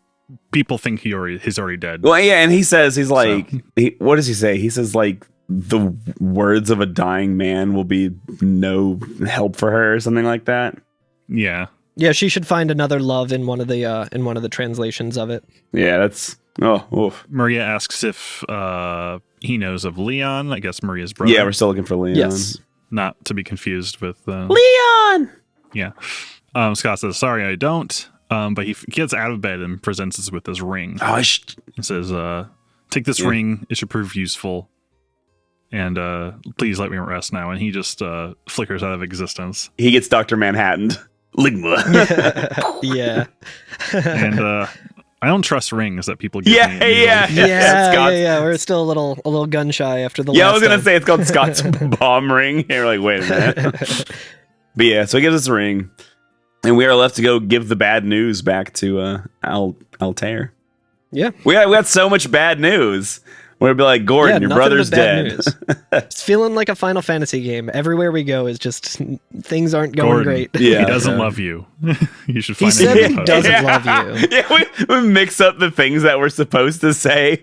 people think he's already dead. Well, yeah, and he says he's like, what does he say? He says like the words of a dying man will be no help for her or something like that. Yeah. Yeah, she should find another love in one of the translations of it. Yeah, that's Maria asks if he knows of Leon. I guess Maria's brother. Yeah, we're still looking for Leon. Yes. Not to be confused with Leon. Yeah. Scott says, "Sorry, I don't." But he gets out of bed and presents us with this ring. Oh, he says, "Take this ring. It should prove useful. And please let me rest now." And he just flickers out of existence. He gets Dr. Manhattan. Ligma. Yeah. And I don't trust rings that people give me. Yeah. We're still a little gun shy after the last I was going to say it's called Scott's bomb ring. And we're like, wait a minute. But yeah, so he gives us a ring. And we are left to go give the bad news back to Altair. Yeah. We got so much bad news. We're gonna be like, Gordon, your brother's dead. It's feeling like a Final Fantasy game. Everywhere we go is just things aren't going great. Yeah, he doesn't love you. You should find he said he doesn't love you. Yeah, we mix up the things that we're supposed to say.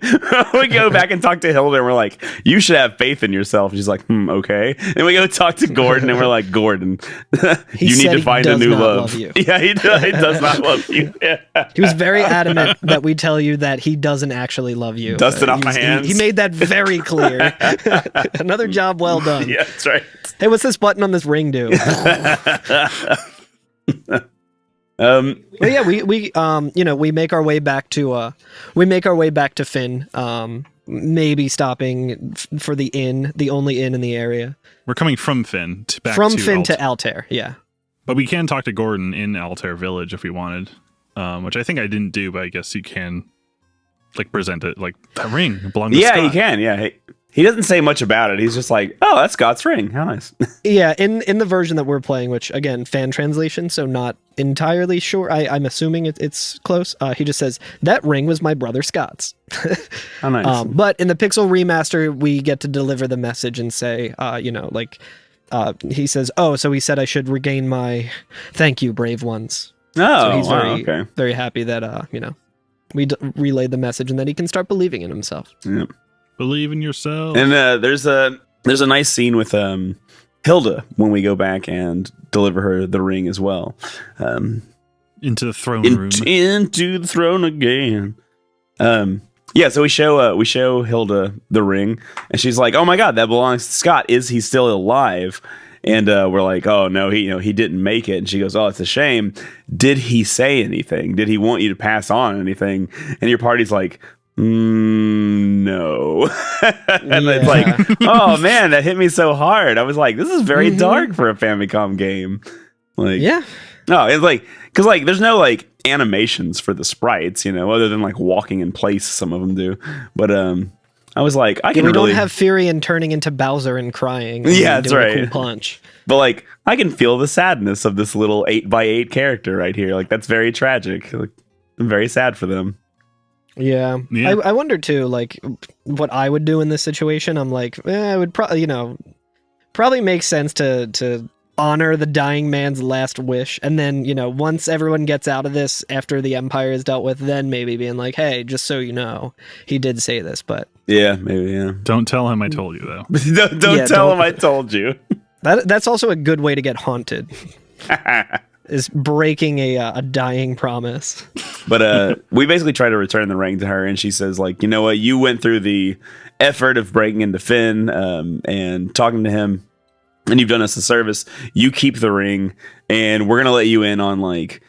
We go back and talk to Hilda, and we're like, you should have faith in yourself. She's like, okay. And we go talk to Gordon, and we're like, Gordon, you need to find a new love. Yeah, he does not love you. Yeah. He was very adamant that we tell you that he doesn't actually love you. Dust it off my hands. He made that very clear. Another job well done. Yeah, that's right. Hey, what's this button on this ring do? Well, yeah, we make our way back to Finn. Maybe stopping for the only inn in the area. We're coming from Finn to Altair. Yeah, but we can talk to Gordon in Altair Village if we wanted, which I think I didn't do, but I guess you can. Like present it like that ring belongs to Scott. Yeah, you can. Yeah, he doesn't say much about it. He's just like, oh, that's Scott's ring. How nice. Yeah, in the version that we're playing, which again, fan translation, so not entirely sure. I'm assuming it's close. He just says that ring was my brother Scott's. How nice. But in the Pixel remaster, we get to deliver the message and say, he says, oh, so he said I should regain my thank you, brave ones. Oh, so he's very happy that we relayed the message and that he can start believing in himself. Yep. Believe in yourself. And there's a nice scene with Hilda when we go back and deliver her the ring as well. Into the throne room. Into the throne again. Yeah, so we show Hilda the ring, and she's like, "Oh my God, that belongs to Scott. Is he still alive?" And we're like, "Oh no, he didn't make it." And she goes, "Oh, it's a shame. Did he say anything? Did he want you to pass on anything?" And your party's like, no. And it's like, oh man, that hit me so hard. I was like, this is very dark for a Famicom game. Like, yeah. No, it's like, Because like there's no like animations for the sprites, other than like walking in place. Some of them do, but I was like, I can. We really... don't have Furion turning into Bowser and crying. And yeah, that's doing right. A cool punch. But like, I can feel the sadness of this little 8x8 character right here. Like that's very tragic. Like, I'm very sad for them. Yeah. I wonder too, like what I would do in this situation. I'm like, I would probably make sense to honor the dying man's last wish, and then once everyone gets out of this after the Empire is dealt with, then maybe being like, hey, just so you know, he did say this. But yeah, maybe. Yeah, don't tell him I told you though. don't tell him I told you. That's also a good way to get haunted. Is breaking a dying promise. But we basically try to return the ring to her, and she says like, you know what, you went through the effort of breaking into Finn and talking to him, and you've done us a service. You keep the ring, and we're gonna let you in on like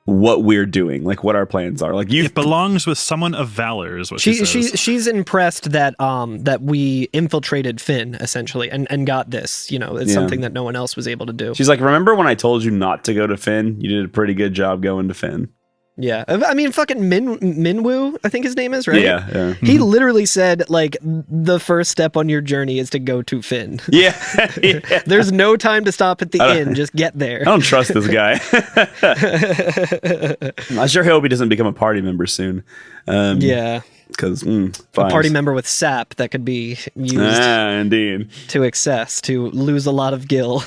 what we're doing, like what our plans are. Like it belongs with someone of valor, is what she says. She's impressed that that we infiltrated Finn essentially and got this. It's something that no one else was able to do. She's like, remember when I told you not to go to Finn? You did a pretty good job going to Finn. Yeah, I mean, fucking Minwoo, I think his name is, right? Yeah. He literally said, like, the first step on your journey is to go to Finn. Yeah. There's no time to stop at the inn. Just get there. I don't trust this guy. I sure hope he doesn't become a party member soon. Yeah. Because a party member with sap that could be used indeed. To excess, to lose a lot of gil.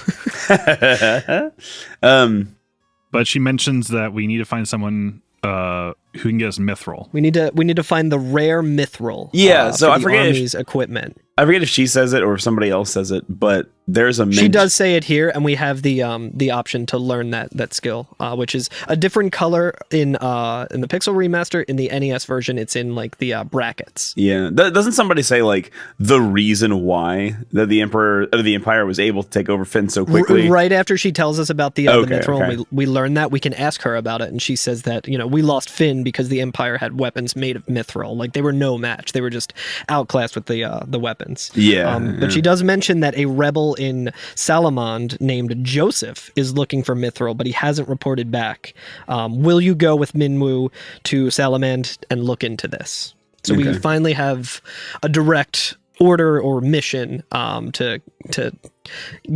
But she mentions that we need to find someone who can get us mithril. We need to find the rare mithril. Yeah, so I forget Army's equipment. I forget if she says it or if somebody else says it, but there's a she does say it here, and we have the option to learn that skill, which is a different color in the Pixel remaster. In the NES version, it's in like the brackets. Yeah, doesn't somebody say like the reason why that the Empire was able to take over Finn so quickly? Right after she tells us about the mithril, and we learn that, we can ask her about it, and she says that we lost Finn because the Empire had weapons made of mithril. Like they were no match; they were just outclassed with the weapons. Yeah, but she does mention that a rebel in Salamand named Joseph is looking for mithril, but he hasn't reported back. Will you go with Minwoo to Salamand and look into this? So we finally have a direct order or mission to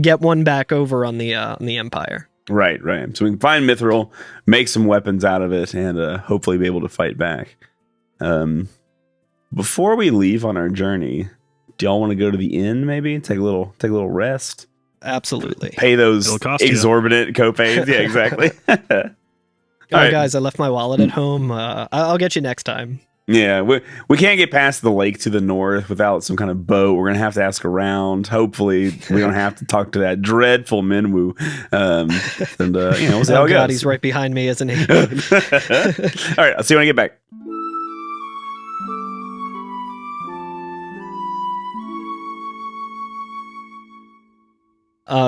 get one back over on the Empire. Right. So we can find mithril, make some weapons out of it, and hopefully be able to fight back. Before we leave on our journey, do y'all want to go to the inn? Maybe take a little rest. Absolutely. Pay those exorbitant copays. Yeah, exactly. Right. Guys, I left my wallet at home. I'll get you next time. Yeah, we can't get past the lake to the north without some kind of boat. We're gonna have to ask around. Hopefully, we don't have to talk to that dreadful Minwoo. And we'll see how it goes. He's right behind me, isn't he? All right, I'll see you when I get back.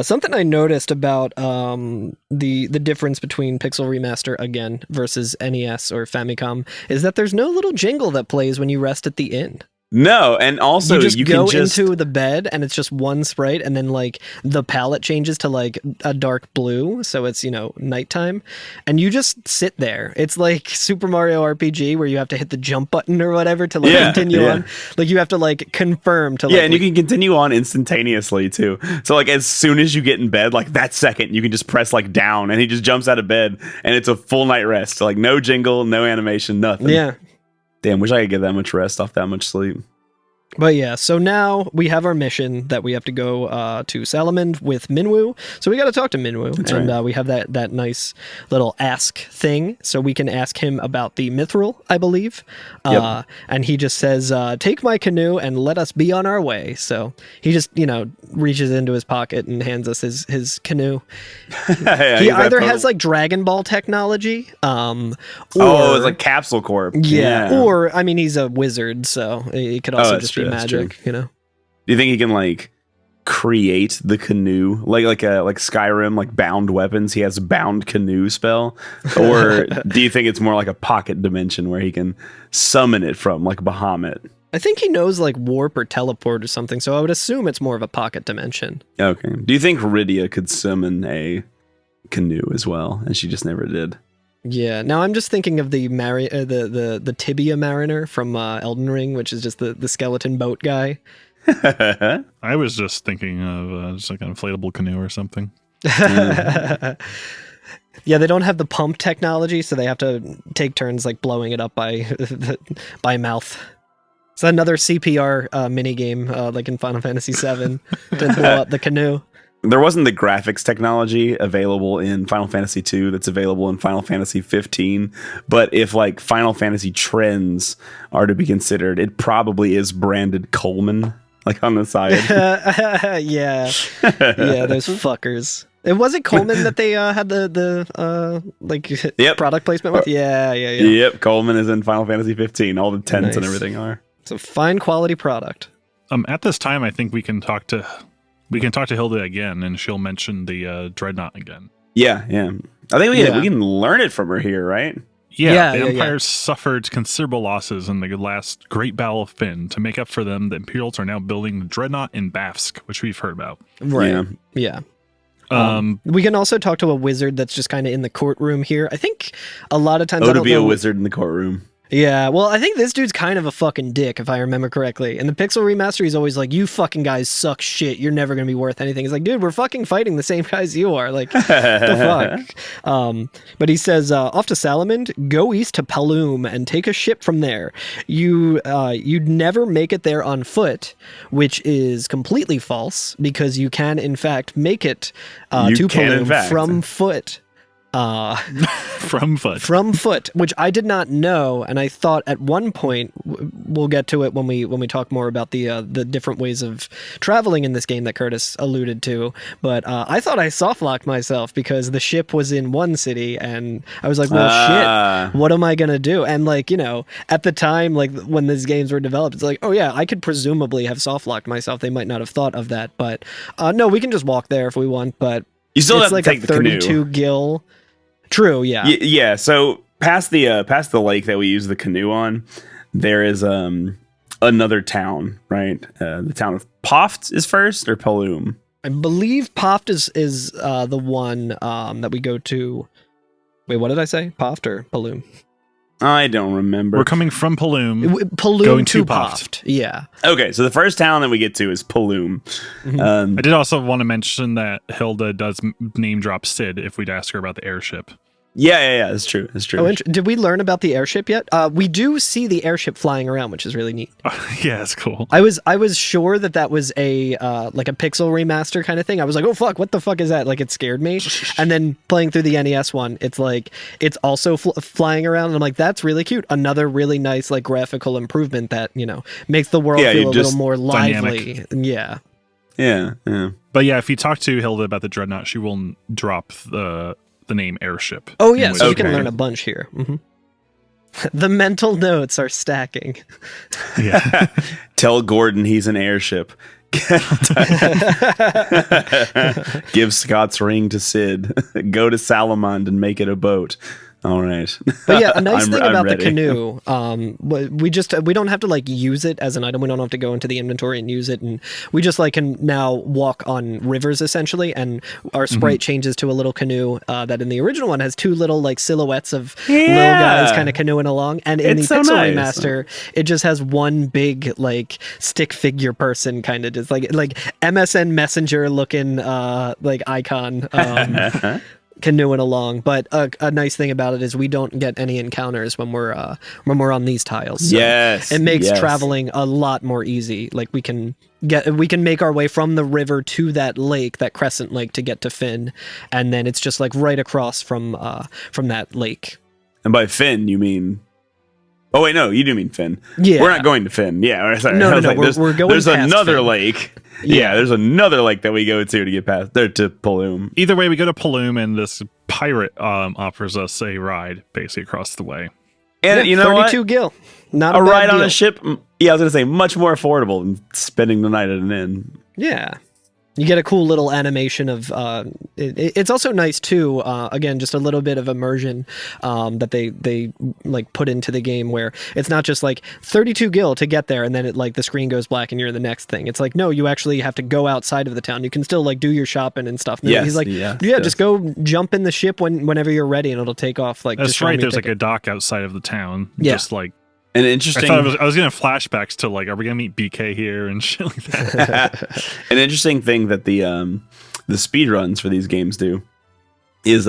Something I noticed about the difference between Pixel Remaster again versus NES or Famicom is that there's no little jingle that plays when you rest at the inn. No, and also you go into the bed and it's just one sprite, and then like the palette changes to like a dark blue, so it's nighttime, and you just sit there. It's like Super Mario RPG where you have to hit the jump button or whatever to like continue on. Like you have to like confirm to and you can continue on instantaneously too. So like as soon as you get in bed, like that second, you can just press like down, and he just jumps out of bed, and it's a full night rest. So, like no jingle, no animation, nothing. Yeah. Damn, wish I could get that much rest off that much sleep. But yeah, so now we have our mission that we have to go to Salamand with Minwoo. So we got to talk to Minwoo. That's and right. We have that nice little ask thing. So we can ask him about the mithril, I believe. Yep. And he just says, take my canoe and let us be on our way. So he just, reaches into his pocket and hands us his canoe. He either has like Dragon Ball technology. Or, it's like Capsule Corp. Yeah. Or, I mean, he's a wizard, so it could also just be magic, Do you think he can like create the canoe like Skyrim, like bound weapons? He has a bound canoe spell, or do you think it's more like a pocket dimension where he can summon it from, like Bahamut? I think he knows like warp or teleport or something, so I would assume it's more of a pocket dimension. Okay. Do you think Rydia could summon a canoe as well, and she just never did? Yeah. Now I'm just thinking of the Tibia Mariner from Elden Ring, which is just the skeleton boat guy. I was just thinking of just like an inflatable canoe or something. Yeah, they don't have the pump technology, so they have to take turns like blowing it up by mouth. It's another CPR mini game, like in Final Fantasy VII, to blow up the canoe. There wasn't the graphics technology available in Final Fantasy II that's available in Final Fantasy 15, but if like Final Fantasy trends are to be considered, it probably is branded Coleman, like on the side. Yeah, those fuckers. It wasn't Coleman that they had the product placement with. Yeah. Yep, Coleman is in Final Fantasy 15. All the tents and everything are. It's a fine quality product. At this time, I think we can talk to Hilda again, and she'll mention the Dreadnought again. Yeah. I think we can learn it from her here, right? Yeah, the Empire suffered considerable losses in the last Great Battle of Fynn. To make up for them, the Imperials are now building the Dreadnought in Bafsk, which we've heard about. Right. Yeah. We can also talk to a wizard that's just kind of in the courtroom here. I think a lot of times to be a wizard in the courtroom. Yeah, well, I think this dude's kind of a fucking dick, if I remember correctly. In the Pixel Remaster, he's always like, you fucking guys suck shit. You're never going to be worth anything. He's like, dude, we're fucking fighting the same guys you are. Like, the fuck? But he says, off to Salamand, go east to Paloom and take a ship from there. You'd never make it there on foot, which is completely false, because you can, in fact, make it to Paloom from foot. From foot, which I did not know, and I thought at one point, we'll get to it when we talk more about the different ways of traveling in this game that Curtis alluded to, but I thought I soft locked myself because the ship was in one city, and I was like, well, shit, what am I gonna do? And like, at the time, like when these games were developed, it's like, oh yeah, I could presumably have soft locked myself. They might not have thought of that, but no, we can just walk there if we want, but you still have like to take a the 32 canoe. Gil. True, yeah. Yeah, so past the lake that we use the canoe on, there is another town, right? The town of Poft is first, or Paloom? I believe Poft is the one that we go to. Wait, what did I say? Poft or Paloom? I don't remember. We're coming from Paloom. Paloom going to Poft. Yeah. Okay, so the first town that we get to is Paloom. I did also want to mention that Hilda does name drop Sid if we'd ask her about the airship. Yeah, that's true. Oh, did we learn about the airship yet? We do see the airship flying around, which is really neat. Yeah, it's cool. I was sure that was a like a pixel remaster kind of thing. I was like, oh fuck, what the fuck is that? Like, it scared me. And then playing through the NES one, it's like it's also flying around, and I'm like, that's really cute. Another really nice like graphical improvement that makes the world feel a little more lively. Dynamic. Yeah. But yeah, if you talk to Hilda about the Dreadnought, she will drop the name airship. Oh yeah, so you can learn a bunch here. Mm-hmm. The mental notes are stacking. Yeah. Tell Gordon he's an airship. Give Scott's ring to Sid. Go to Salamand and make it a boat. All right. But yeah, a nice thing about the canoe, we don't have to like use it as an item. We don't have to go into the inventory and use it, and we just like can now walk on rivers essentially, and our sprite changes to a little canoe that in the original one has two little like silhouettes of little guys kind of canoeing along, and in the Pixel Remaster it just has one big like stick figure person kind of just like MSN Messenger looking like icon. Canoeing along, but a nice thing about it is we don't get any encounters when we're on these tiles. So it makes traveling a lot more easy. Like we can make our way from the river to that lake, that crescent lake, to get to Fynn, and then it's just like right across from that lake. And by Fynn, you mean? Oh wait, no, you do mean Fynn. Yeah, we're not going to Fynn. Yeah, sorry. No, we're going. There's another Fynn. lake. Yeah, there's another lake that we go to get past there to Paloom. Either way, we go to Paloom, and this pirate offers us a ride basically across the way. And you know 32 gil, not a ride deal. on a ship. Yeah, I was gonna say much more affordable than spending the night at an inn. Yeah. You get a cool little animation of it's also nice too. Again, just a little bit of immersion that they like put into the game, where it's not just like 32 gil to get there and then it like the screen goes black and you're in the next thing. It's like, no, you actually have to go outside of the town. You can still like do your shopping and stuff. And he's like, just go jump in the ship whenever you're ready and it'll take off. Like, that's right. There's like a dock outside of the town. Yeah. Just like an interesting. I was getting flashbacks to like, are we gonna meet BK here and shit like that? An interesting thing that the speed runs for these games do is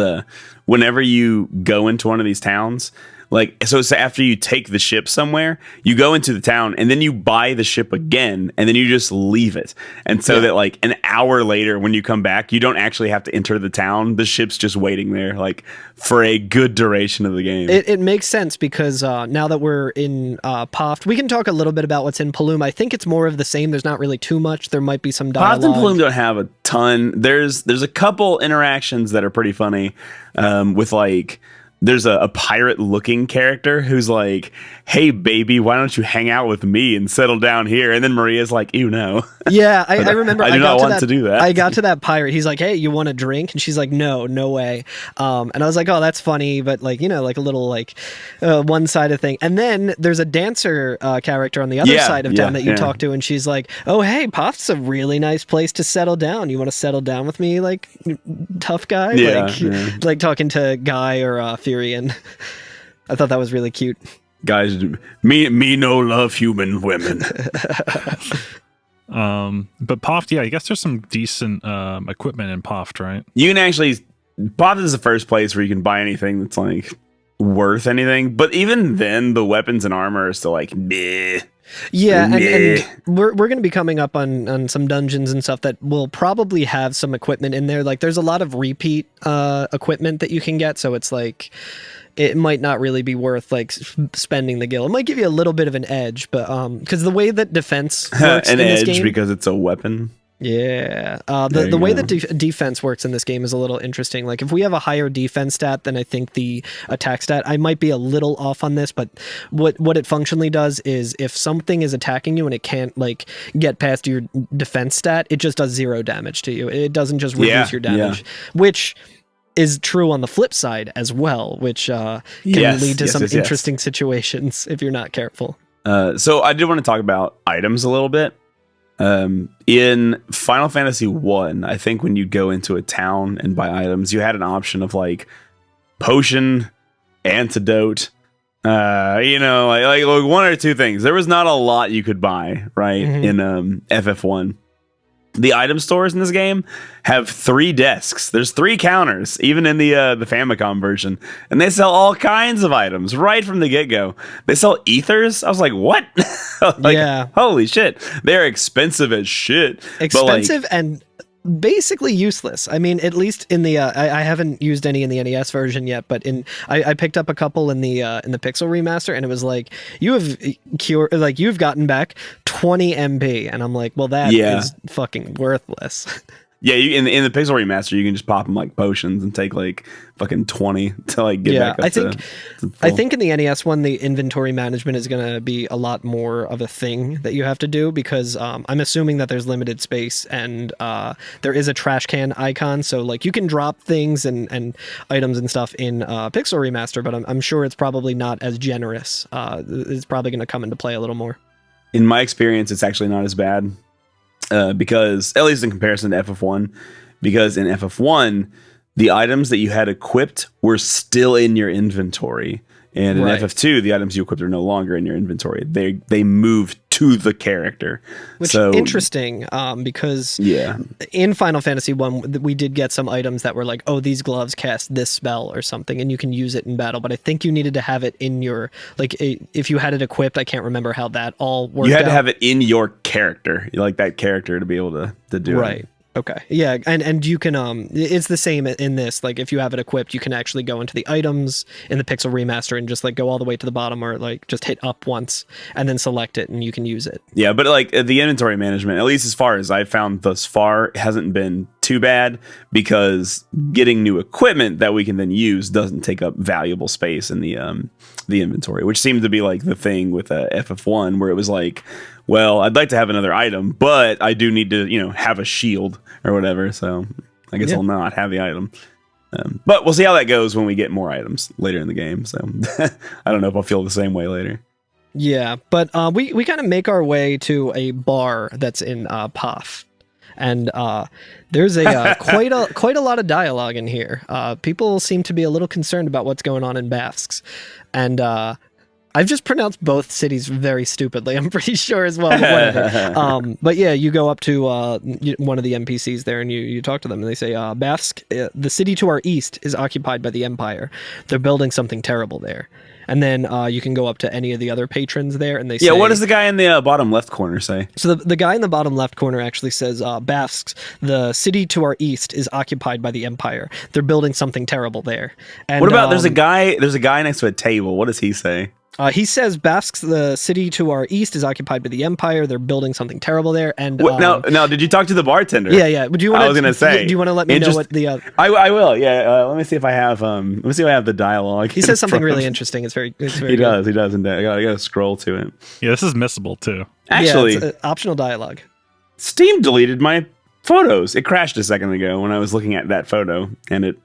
whenever you go into one of these towns, like, so it's after you take the ship somewhere, you go into the town and then you buy the ship again and then you just leave it. And so that like an hour later when you come back, you don't actually have to enter the town. The ship's just waiting there like for a good duration of the game. It makes sense because now that we're in Poft, we can talk a little bit about what's in Paloom. I think it's more of the same. There's not really too much. There might be some dialogue. Poft and Paloom don't have a ton. There's a couple interactions that are pretty funny with like, there's a pirate-looking character who's like, hey, baby, why don't you hang out with me and settle down here? And then Maria's like, ew, no. Yeah, I remember. I do not want to do that. I got to that pirate. He's like, hey, you want a drink? And she's like, no way. And I was like, oh, that's funny. But like, like a little like one-sided thing. And then there's a dancer character on the other side of town that you talk to. And she's like, oh, hey, Poft's a really nice place to settle down. You want to settle down with me, like, tough guy? Like talking to Guy or Furion. I thought that was really cute. Guys, me no love human women. But Poft, I guess there's some decent equipment in Poft, right? You can actually, Poft is the first place where you can buy anything that's like worth anything. But even then, the weapons and armor are still like, meh. Yeah, and we're going to be coming up on some dungeons and stuff that will probably have some equipment in there. Like, there's a lot of repeat equipment that you can get, so it's like, it might not really be worth like spending the gil. It might give you a little bit of an edge, but because the way that defense works an in this edge game, because it's a weapon. Yeah, the way that defense works in this game is a little interesting. Like, if we have a higher defense stat than I think the attack stat, I might be a little off on this, but what it functionally does is if something is attacking you and it can't like get past your defense stat, it just does 0 damage to you. It doesn't just reduce your damage, which is true on the flip side as well, which can lead to some interesting situations if you're not careful. So I did want to talk about items a little bit. In Final Fantasy 1, I think when you go into a town and buy items, you had an option of like potion, antidote, like one or two things. There was not a lot you could buy, right? In FF1. The item stores in this game have 3 desks. There's 3 counters, even in the Famicom version, and they sell all kinds of items right from the get-go. They sell ethers. I was like, what? Holy shit! They're expensive as shit. Expensive and basically useless. I mean, at least in the I haven't used any in the NES version yet, but I picked up a couple in the Pixel remaster, and it was like, you've gotten back 20 MB, and I'm like, well, that is fucking worthless. Yeah, in the Pixel remaster, you can just pop them like potions and take like fucking 20 to like get back up to I think in the NES one, the inventory management is going to be a lot more of a thing that you have to do, because I'm assuming that there's limited space, and there is a trash can icon, so like you can drop things and items and stuff in Pixel remaster, but I'm sure it's probably not as generous. It's probably going to come into play a little more. In my experience, it's actually not as bad. Because, at least in comparison to FF1, because in FF1, the items that you had equipped were still in your inventory. And in FF2, the items you equipped are no longer in your inventory. They moved to the character. Which is interesting, because in Final Fantasy 1, we did get some items that were like, oh, these gloves cast this spell or something, and you can use it in battle. But I think you needed to have it in your, like, if you had it equipped, I can't remember how that all worked. You had to have it in your character, like that character, to be able to do it. Right. Okay. Yeah, and you can it's the same in this. Like, if you have it equipped, you can actually go into the items in the Pixel remaster and just like go all the way to the bottom, or like just hit up once and then select it and you can use it. Yeah, but like the inventory management, at least as far as I've found thus far, hasn't been too bad, because getting new equipment that we can then use doesn't take up valuable space in the inventory, which seemed to be like the thing with FF1, where it was like, well, I'd like to have another item, but I do need to, have a shield or whatever. So I guess I'll not have the item. But we'll see how that goes when we get more items later in the game. So I don't know if I'll feel the same way later. Yeah, but we kind of make our way to a bar that's in Poth. And there's a quite a lot of dialogue in here. People seem to be a little concerned about what's going on in Basques. And I've just pronounced both cities very stupidly, I'm pretty sure as well. But whatever. But yeah, you go up to one of the NPCs there and you talk to them and they say, Basque, the city to our east is occupied by the Empire. They're building something terrible there. And then you can go up to any of the other patrons there and they say... Yeah, what does the guy in the bottom left corner say? So the guy in the bottom left corner actually says, Basques, the city to our east is occupied by the Empire. They're building something terrible there. And, what about, there's a guy next to a table. What does he say? He says, Basques, the city to our east is occupied by the Empire. They're building something terrible there. And no, did you talk to the bartender? Yeah. Would you want? I was gonna say. Do you want to let me know what the? I will. Yeah. Let me see if I have. Let me see if I have the dialogue. He says something really interesting. It's very. He does. He does. And I gotta scroll to it. Yeah, this is missable too. Actually, it's optional dialogue. Steam deleted my photos. It crashed a second ago when I was looking at that photo, and it.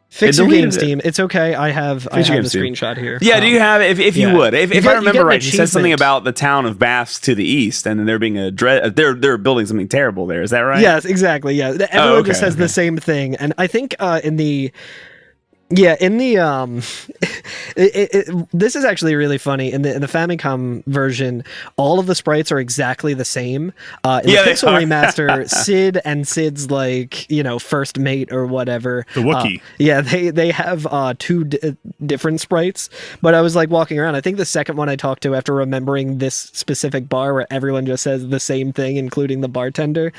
Fix your game, Steam. It's okay. I have the screenshot here. Yeah, do you have it? If you would. If I remember right, he said something about the town of Basque to the east, and there being they're building something terrible there. Is that right? Yes, exactly. Yeah, everyone just says the same thing, and I think in the this is actually really funny. In the Famicom version, all of the sprites are exactly the same. In the Pixel remaster, Sid and Sid's first mate or whatever. The Wookiee. They have two different sprites. But I was walking around. I think the second one I talked to after remembering this specific bar where everyone just says the same thing, including the bartender.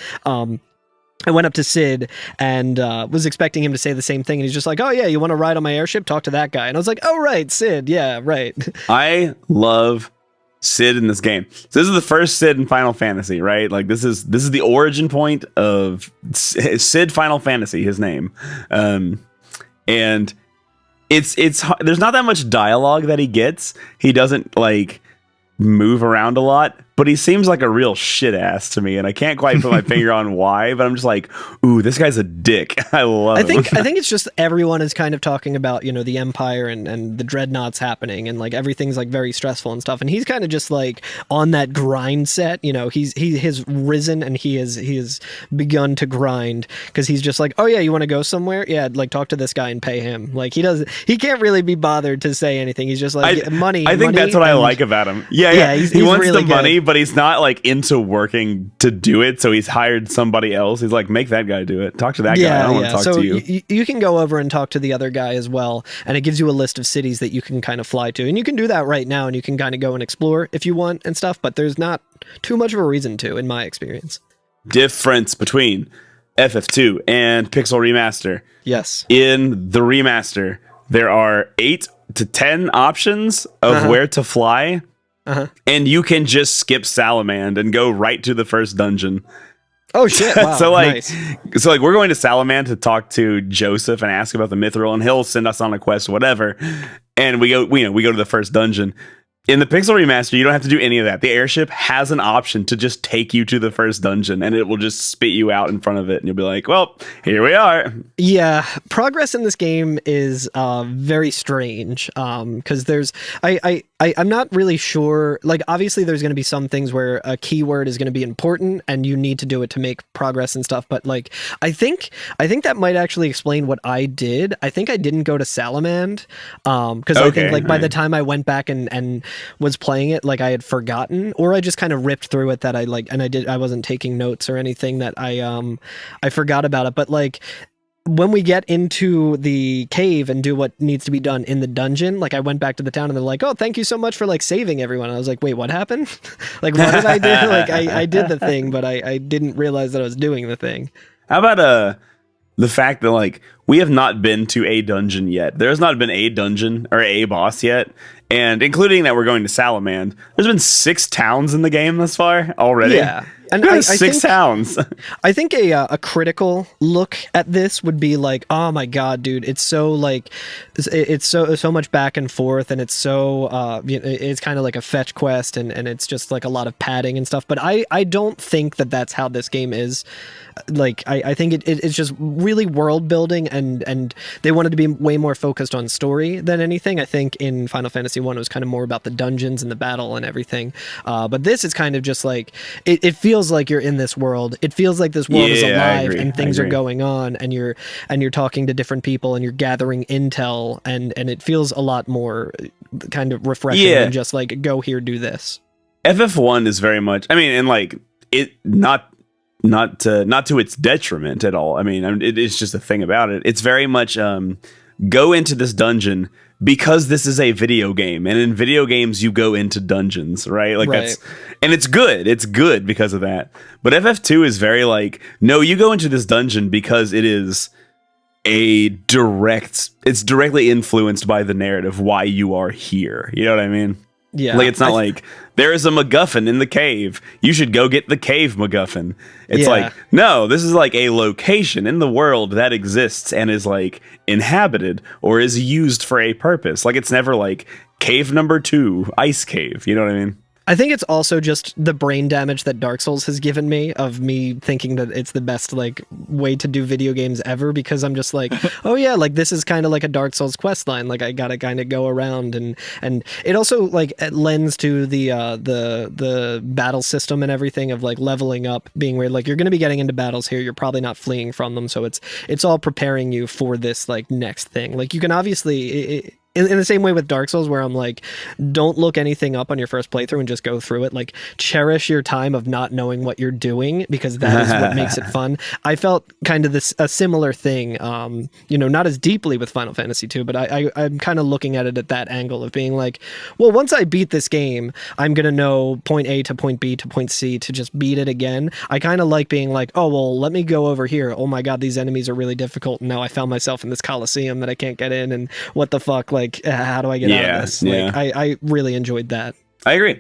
I went up to Sid and was expecting him to say the same thing. And he's just like, oh, yeah, you want to ride on my airship? Talk to that guy. And I was like, oh, right, Sid. Yeah, right. I love Sid in this game. So this is the first Sid in Final Fantasy, right? This is the origin point of Sid Final Fantasy, his name. And it's there's not that much dialogue that he gets. He doesn't move around a lot, but he seems like a real shit ass to me, and I can't quite put my finger on why, but I'm just like, ooh, this guy's a dick. I love him. I think it's just everyone is kind of talking about, the Empire and the dreadnoughts happening, and everything's very stressful and stuff, and he's kind of just on that grind set. He has risen and he has begun to grind because he's just oh yeah, you want to go somewhere? Yeah, talk to this guy and pay him. He can't really be bothered to say anything. He's just money. I think that's what I like about him. Yeah. He wants really the money, but he's not into working to do it. So he's hired somebody else. He's make that guy do it. Talk to that guy. I don't want to talk to you. You can go over and talk to the other guy as well. And it gives you a list of cities that you can kind of fly to. And you can do that right now. And you can kind of go and explore if you want and stuff. But there's not too much of a reason to, in my experience. Difference between FF2 and Pixel Remaster. Yes. In the remaster, there are 8 to 10 options of where to fly. And you can just skip Salamand and go right to the first dungeon. Oh shit! Wow, nice. We're going to Salamand to talk to Joseph and ask about the Mithril, and he'll send us on a quest, whatever. And we go to the first dungeon. In the Pixel Remaster, you don't have to do any of that. The airship has an option to just take you to the first dungeon, and it will just spit you out in front of it, and you'll be like, well, here we are. Yeah, progress in this game is very strange, because I'm not really sure. Obviously, there's going to be some things where a keyword is going to be important, and you need to do it to make progress and stuff, but I think that might actually explain what I did. I think I didn't go to Salamand, because I think by the time I went back and was playing it, I had forgotten, or I just kind of ripped through it that I wasn't taking notes or anything that I forgot about it. But when we get into the cave and do what needs to be done in the dungeon, I went back to the town and they're like, oh, thank you so much for saving everyone. And I was like, wait, what happened? What did I do? I did the thing, but I didn't realize that I was doing the thing. How about the fact that we have not been to a dungeon yet. There's not been a dungeon or a boss yet. And including that we're going to Salamand, there's been 6 towns in the game thus far already. Yeah. And I 6 towns. I think a critical look at this would be like, oh my god, dude, it's so like it's so much back and forth, and it's so it's kind of like a fetch quest, and it's just like a lot of padding and stuff. But I don't think that's how this game is. Like I think it's just really world building, and they wanted to be way more focused on story than anything. I think in Final Fantasy 1 it was kind of more about the dungeons and the battle and everything. But this is kind of just like it feels like you're in this world. It feels like this world is alive and things are going on, and you're talking to different people and you're gathering intel, and it feels a lot more kind of refreshing than just like go here, do this. FF1 is very much, I mean, and like it not to its detriment at all. I mean, it's just a thing about it. It's very much go into this dungeon because this is a video game, and in video games you go into dungeons, right? Like that's, and it's good. It's good because of that. But FF2 is very like, no, you go into this dungeon because it is it's directly influenced by the narrative why you are here. You know what I mean? Yeah. Like it's not like there is a MacGuffin in the cave, you should go get the cave MacGuffin. It's like, no, this is like a location in the world that exists and is like inhabited or is used for a purpose. Like it's never like cave number 2, ice cave. You know what I mean? I think it's also just the brain damage that Dark Souls has given me of me thinking that it's the best like way to do video games ever, because I'm just like, oh yeah, like this is kind of like a Dark Souls quest line. Like I gotta kind of go around, and it also like it lends to the battle system and everything of like leveling up being weird. Like you're gonna be getting into battles here, you're probably not fleeing from them, so it's all preparing you for this like next thing. Like you can obviously in the same way with Dark Souls, where I'm like, don't look anything up on your first playthrough and just go through it. Like, cherish your time of not knowing what you're doing, because that is what makes it fun. I felt kind of a similar thing, not as deeply with Final Fantasy 2, but I'm kind of looking at it at that angle of being like, well, once I beat this game, I'm going to know point A to point B to point C to just beat it again. I kind of like being like, oh, well, let me go over here. Oh my God, these enemies are really difficult. And now I found myself in this Coliseum that I can't get in. And what the fuck? Like, how do I get out of this? Like, I really enjoyed that. I agree.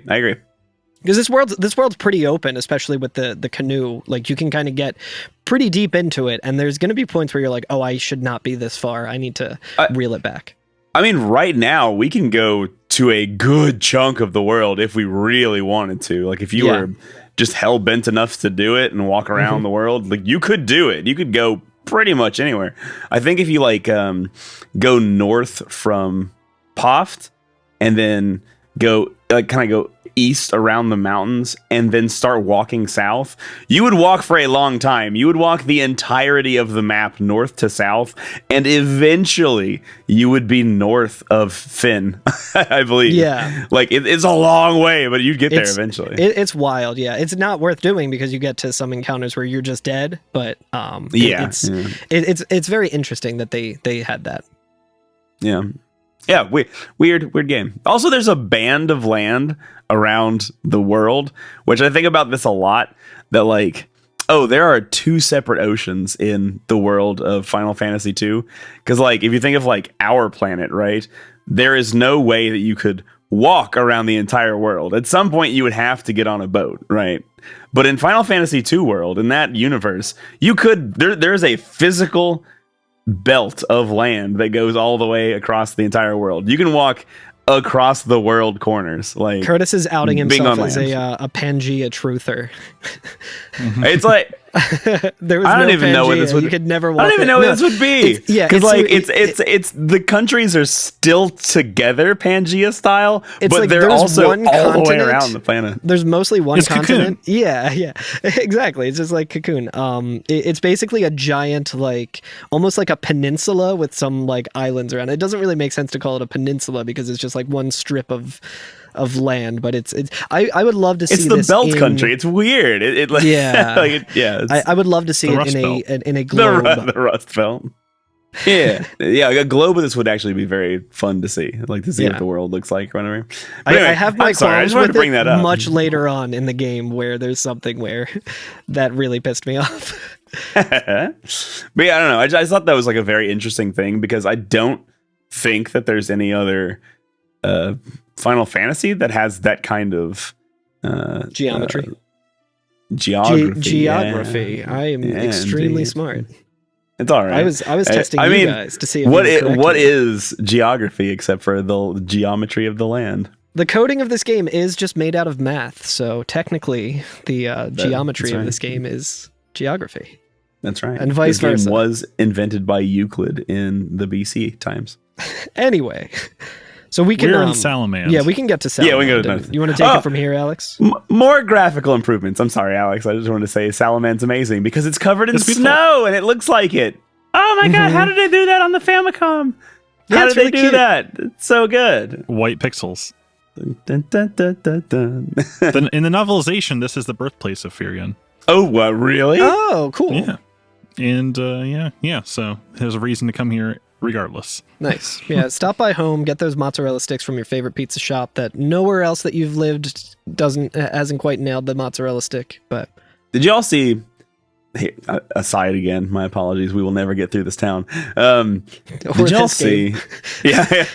Because this world's pretty open, especially with the canoe. Like you can kind of get pretty deep into it, and there's going to be points where you're like, oh, I should not be this far. I need to reel it back. I mean, right now we can go to a good chunk of the world if we really wanted to. Like if you were just hell bent enough to do it and walk around the world, like you could do it. You could go pretty much anywhere. I think if you like go north from Poft and then go east around the mountains and then start walking south, you would walk for a long time. You would walk the entirety of the map north to south, and eventually you would be north of Finn. I believe. Yeah. Like it's a long way, but you'd get there eventually. It's wild. Yeah. It's not worth doing because you get to some encounters where you're just dead, but it's very interesting that they had that. Yeah. Yeah, weird game. Also, there's a band of land around the world, which I think about this a lot, that like, oh, there are 2 separate oceans in the world of Final Fantasy 2. Because like, if you think of like our planet, right, there is no way that you could walk around the entire world. At some point, you would have to get on a boat, right? But in Final Fantasy 2 world, in that universe, you could, there's a physical belt of land that goes all the way across the entire world. You can walk across the world corners. Like Curtis is outing himself as a Pangea truther. It's like there was I don't no even Pangea. know what this would. You could never walk. I don't even know what this would be. Because like it's the countries are still together Pangea style, but like they're also all the way around the planet. There's mostly one continent. Cocoon. Yeah, exactly. It's just like Cocoon. It's basically a giant, like almost like a peninsula with some like islands around. It doesn't really make sense to call it a peninsula because it's just like one strip of land, but it's I would love to see it's the this belt country. It's weird. I would love to see it in a globe. The Rust Belt. Yeah, a globe of this would actually be very fun to see, like to see what the world looks like or whatever. Anyway, I have my qualms with bring that up much later on in the game where there's something where that really pissed me off. But yeah, I don't know. I just thought that was like a very interesting thing because I don't think that there's any other Final Fantasy that has that kind of geometry. Geography. Yeah. I am extremely smart. It's all right. I was testing you guys to see if what is geography except for the geometry of the land. The coding of this game is just made out of math, so technically the geometry of this game is geography. That's right. And vice versa. This game was invented by Euclid in the BC times. Anyway, so we're in Salamand. Yeah, we can get to Salamand. Yeah, we can go to You want to take it from here, Alex? More graphical improvements. I'm sorry, Alex. I just wanted to say Salamand's amazing because it's covered in snow and it looks like it. Oh my god, how did they do that on the Famicom? How did they do that? It's so good. White pixels. Dun, dun, dun, dun, dun. Then in the novelization, this is the birthplace of Firion. Oh, what, really? Oh, cool. Yeah. And so there's a reason to come here regardless. Nice. Yeah, stop by home, get those mozzarella sticks from your favorite pizza shop that nowhere else that you've lived hasn't quite nailed the mozzarella stick. But did y'all see? Hey, aside again, my apologies. We will never get through this town. Did y'all see? Yeah.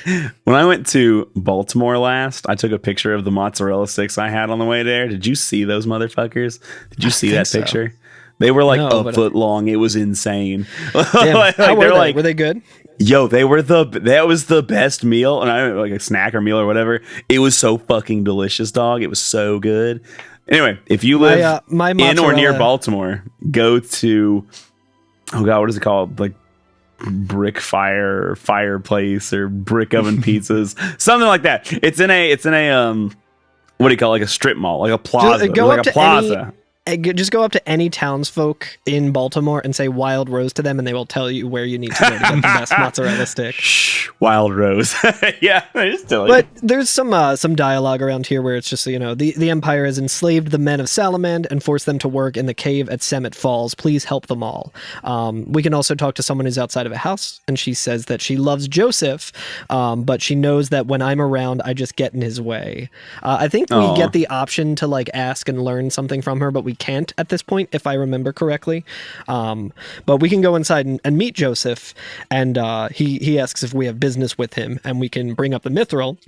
When I went to Baltimore last, I took a picture of the mozzarella sticks I had on the way there. Did you see those motherfuckers? Did you see that picture? So. They were like a foot long. It was insane. Damn, how were they? Were they good? Yo, that was the best meal, and I like a snack or meal or whatever. It was so fucking delicious, dog. It was so good. Anyway, if you live in or near Baltimore, go to what is it called? Like Brick Fire or Fireplace or Brick Oven Pizzas, something like that. It's in a what do you call it? Like a strip mall, like a plaza. Just go up to any townsfolk in Baltimore and say Wild Rose to them, and they will tell you where you need to go to get the best mozzarella stick. Shh, Wild Rose. Yeah, but there's some dialogue around here where it's just, the Empire has enslaved the men of Salamand and forced them to work in the cave at Semet Falls. Please help them all. We can also talk to someone who's outside of a house, and she says that she loves Joseph, but she knows that when I'm around, I just get in his way. I think we get the option to ask and learn something from her, but we can't at this point, if I remember correctly. But we can go inside and meet Joseph, and he asks if we have business with him, and we can bring up the mithril.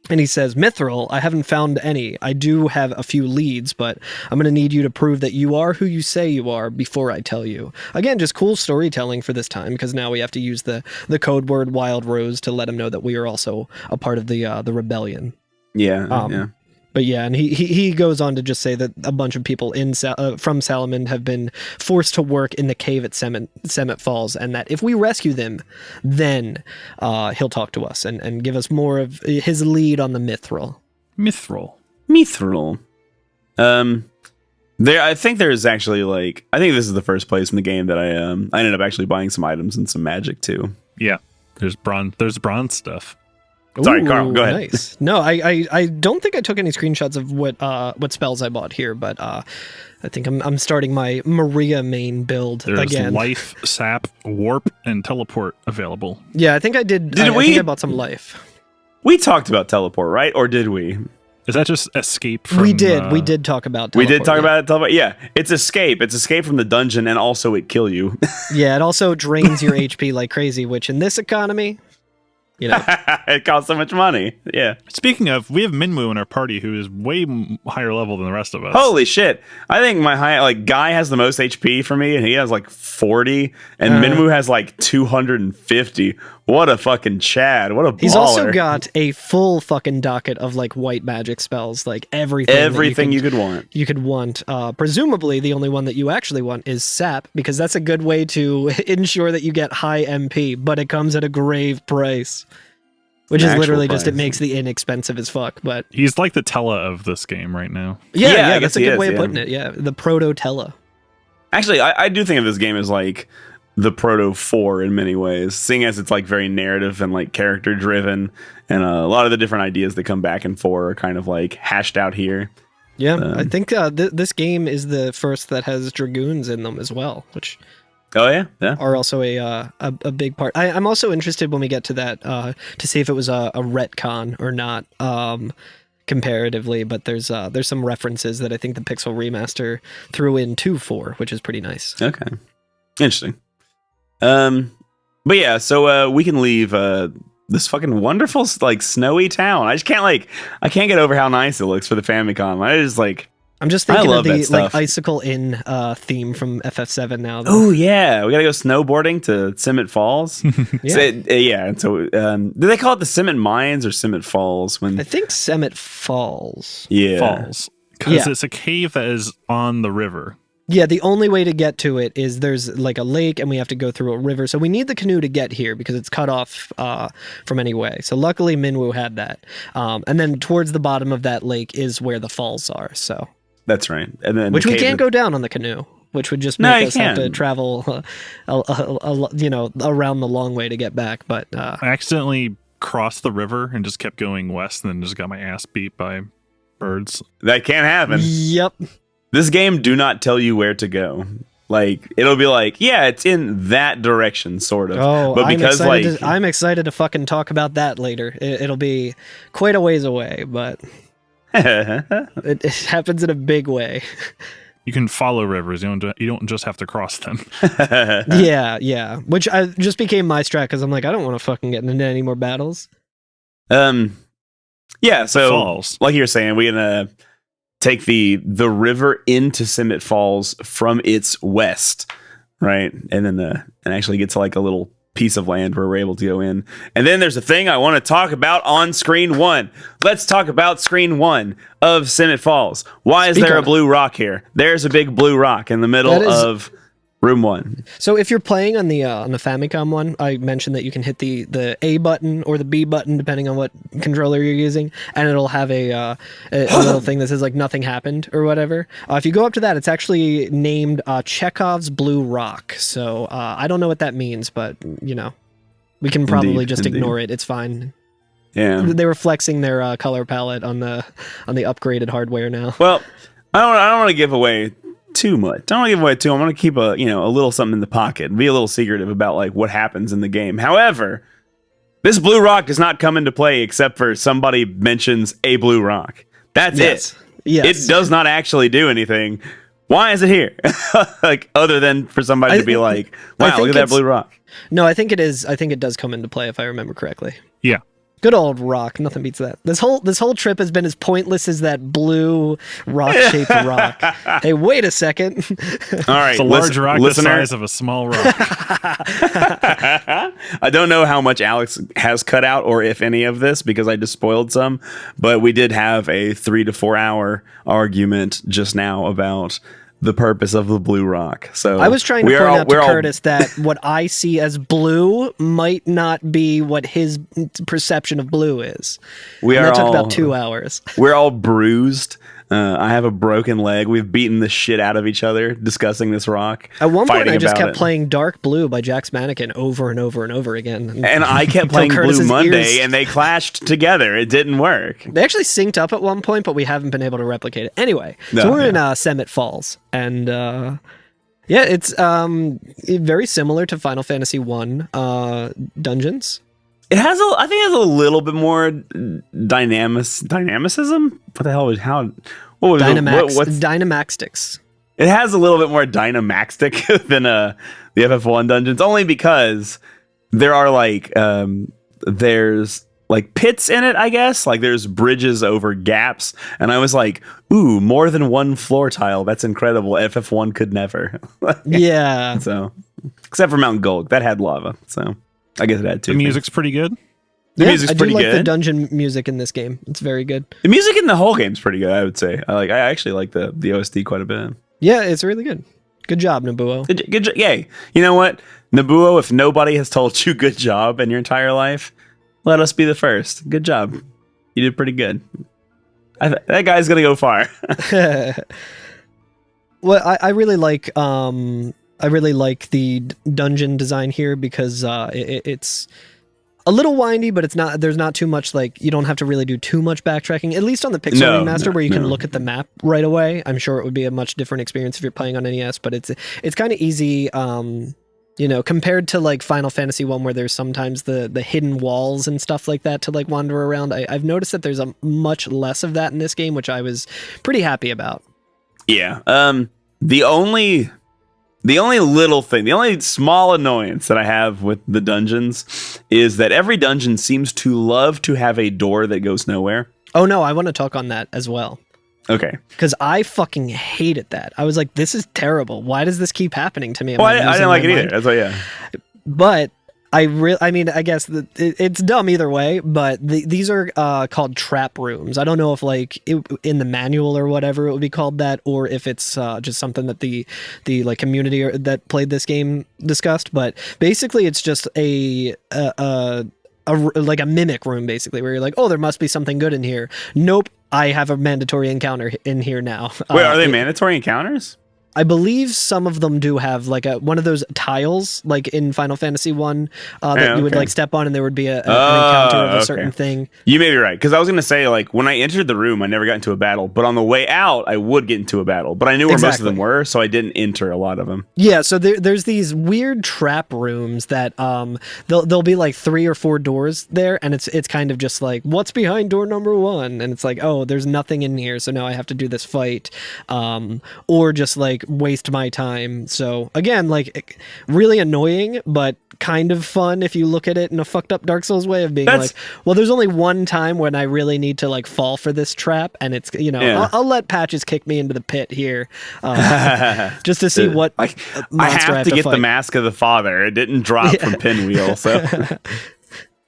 And he says, Mithril, I haven't found any. I do have a few leads, but I'm going to need you to prove that you are who you say you are before I tell you. Again, just cool storytelling for this time, because now we have to use the code word Wild Rose to let him know that we are also a part of the rebellion. Yeah, yeah. But yeah, and he goes on to just say that a bunch of people from Salamand have been forced to work in the cave at Semet Falls, and that if we rescue them, then he'll talk to us and give us more of his lead on the mithril. Mithril. I think there's actually I think this is the first place in the game that I ended up actually buying some items and some magic too. Yeah, there's bronze stuff. Sorry, Carl, go ahead. Nice. No, I don't think I took any screenshots of what spells I bought here, but I think I'm starting my Maria main build again. There's life, sap, warp, and teleport available. Yeah, I think I did. I think I bought some life. We talked about teleport, right? Or did we? Is that just escape from... We did talk about teleport. We did talk about teleport. Yeah, it's escape. It's escape from the dungeon, and also it kill you. Yeah, it also drains your HP like crazy, which in this economy... it costs so much money. Yeah. Speaking of, we have Minwoo in our party who is way higher level than the rest of us. Holy shit! I think my Guy has the most HP for me, and he has 40, and Minwoo has 250. What a fucking Chad! What a baller. He's also got a full fucking docket of white magic spells, everything you could want. You could want. Presumably, the only one that you actually want is sap, because that's a good way to ensure that you get high MP, but it comes at a grave price. Which is literally just, it makes the inexpensive as fuck, but... He's like the Tella of this game right now. Yeah, that's a good way of putting it, yeah. The proto-Tella. Actually, I do think of this game as the Proto 4 in many ways, seeing as it's very narrative and character driven, and a lot of the different ideas that come back and forth are kind of hashed out here. Yeah, I think this game is the first that has Dragoons in them as well, which... Oh yeah, are also a big part. I'm also interested when we get to that to see if it was a retcon or not comparatively. But there's some references that I think the Pixel Remaster threw in 2.4, which is pretty nice. Okay, interesting. But yeah, so we can leave this fucking wonderful snowy town. I just can't I can't get over how nice it looks for the Famicom. I just I'm just thinking of the like Icicle Inn theme from FF7 now. Oh yeah, we gotta go snowboarding to Simmet Falls. So do they call it the Simmet Mines or Simmet Falls? I think Simmet Falls. Yeah, Falls, because it's a cave that is on the river. Yeah, the only way to get to it is there's like a lake and we have to go through a river. So we need the canoe to get here because it's cut off from any way. So luckily Minwoo had that. And then towards the bottom of that lake is where the falls are. So that's right. And then which we can't go down on the canoe, which would just make us have to travel, around the long way to get back. But I accidentally crossed the river and just kept going west and then just got my ass beat by birds. That can't happen. Yep. This game do not tell you where to go. Like, it'll be like, yeah, it's in that direction, sort of. Oh, but because I'm excited to fucking talk about that later. It'll be quite a ways away, but it happens in a big way. You can follow rivers. You don't just have to cross them. Yeah. Which just became my strat because I'm like, I don't want to fucking get into any more battles. Yeah. So, Falls. like you were saying, we're gonna take the river into Simmet Falls from its west, right? And then and actually get to like a little piece of land where we're able to go in. And then there's a thing I want to talk about on screen 1. Let's talk about screen 1 of Simmet Falls. Why is there a blue rock here? There's a big blue rock in the middle of room 1. So if you're playing on the Famicom one, I mentioned that you can hit the A button or the B button depending on what controller you're using, and it'll have a little thing that says like nothing happened or whatever. If you go up to that, it's actually named Chekhov's Blue Rock. So I don't know what that means, but we can probably just ignore it. It's fine. Yeah, they were flexing their color palette on the upgraded hardware now. Well, I don't want to give away too much. Don't want to give away too. I want to keep a little something in the pocket and be a little secretive about like what happens in the game. However, this blue rock does not come into play except for somebody mentions a blue rock. That's it. Yes. It does not actually do anything. Why is it here? Like other than for somebody to be like, wow, look at that blue rock. No, I think it is. I think it does come into play if I remember correctly. Yeah. Good old rock. Nothing beats that. This whole trip has been as pointless as that blue rock-shaped rock. Hey, wait a second. All right, it's a large rock the size of a small rock. I don't know how much Alex has cut out or if any of this because I just spoiled some, but we did have a 3 to 4 hour argument just now about the purpose of the blue rock. So I was trying to point out to Curtis that what I see as blue might not be what his perception of blue is. That took about 2 hours. We're all bruised. I have a broken leg. We've beaten the shit out of each other discussing this rock. At one point, I just kept playing Dark Blue by Jack's Mannequin over and over and over again. And I kept playing Blue Monday, and they clashed together. It didn't work. They actually synced up at one point, but we haven't been able to replicate it. Anyway, so we're in Simmet Falls, and it's very similar to Final Fantasy 1 dungeons. I think it has a little bit more dynamicism. What the hell what was Dynamaxtics. It has a little bit more dynamaxtic than the FF1 dungeons, only because there are like there's like pits in it, I guess. Like there's bridges over gaps, and I was like, ooh, more than one floor tile. That's incredible. FF1 could never. Yeah. So except for Mount Gold, that had lava. So I guess it had two. The music's pretty good. The music's pretty good. I do like the dungeon music in this game. It's very good. The music in the whole game's pretty good, I would say. I actually like the OST quite a bit. Yeah, it's really good. Good job, Nobuo. Good job. Yay. You know what? Nobuo, if nobody has told you good job in your entire life, let us be the first. Good job. You did pretty good. That guy's going to go far. Well, I really like the dungeon design here because it's a little windy, but there's not too much, like, you don't have to really do too much backtracking, at least on the Pixel Remaster where you can look at the map right away. I'm sure it would be a much different experience if you're playing on NES, but it's kind of easy, compared to like Final Fantasy 1 where there's sometimes the hidden walls and stuff like that to like wander around. I've noticed that there's a much less of that in this game, which I was pretty happy about. Yeah. The only little thing, the only small annoyance that I have with the dungeons is that every dungeon seems to love to have a door that goes nowhere. Oh no, I want to talk on that as well. Okay. Because I fucking hated that. I was like, this is terrible. Why does this keep happening to me? Well, I didn't like it either. That's why, yeah. But I mean, I guess it's dumb either way, but these are called trap rooms. I don't know if like in the manual or whatever it would be called that, or if it's just something that the like community that played this game discussed. But basically, it's just like a mimic room, basically, where you're like, oh, there must be something good in here. Nope, I have a mandatory encounter in here now. Wait, are they mandatory encounters? I believe some of them do have like one of those tiles, like in Final Fantasy 1, that you would like step on, and there would be an encounter of a certain thing. You may be right, because I was going to say, like, when I entered the room, I never got into a battle, but on the way out, I would get into a battle. But I knew where most of them were, so I didn't enter a lot of them. Yeah, so there's these weird trap rooms that there'll be like 3 or 4 doors there, and it's kind of just like, what's behind door number 1? And it's like, oh, there's nothing in here, so now I have to do this fight, or just like waste my time. So again, like, really annoying, but kind of fun if you look at it in a fucked up Dark Souls way of being like, well, there's only one time when I really need to like fall for this trap, and it's, you know, I'll let Patches kick me into the pit here, just to see what I have to get the Mask of the Father. It didn't drop from Pinwheel, so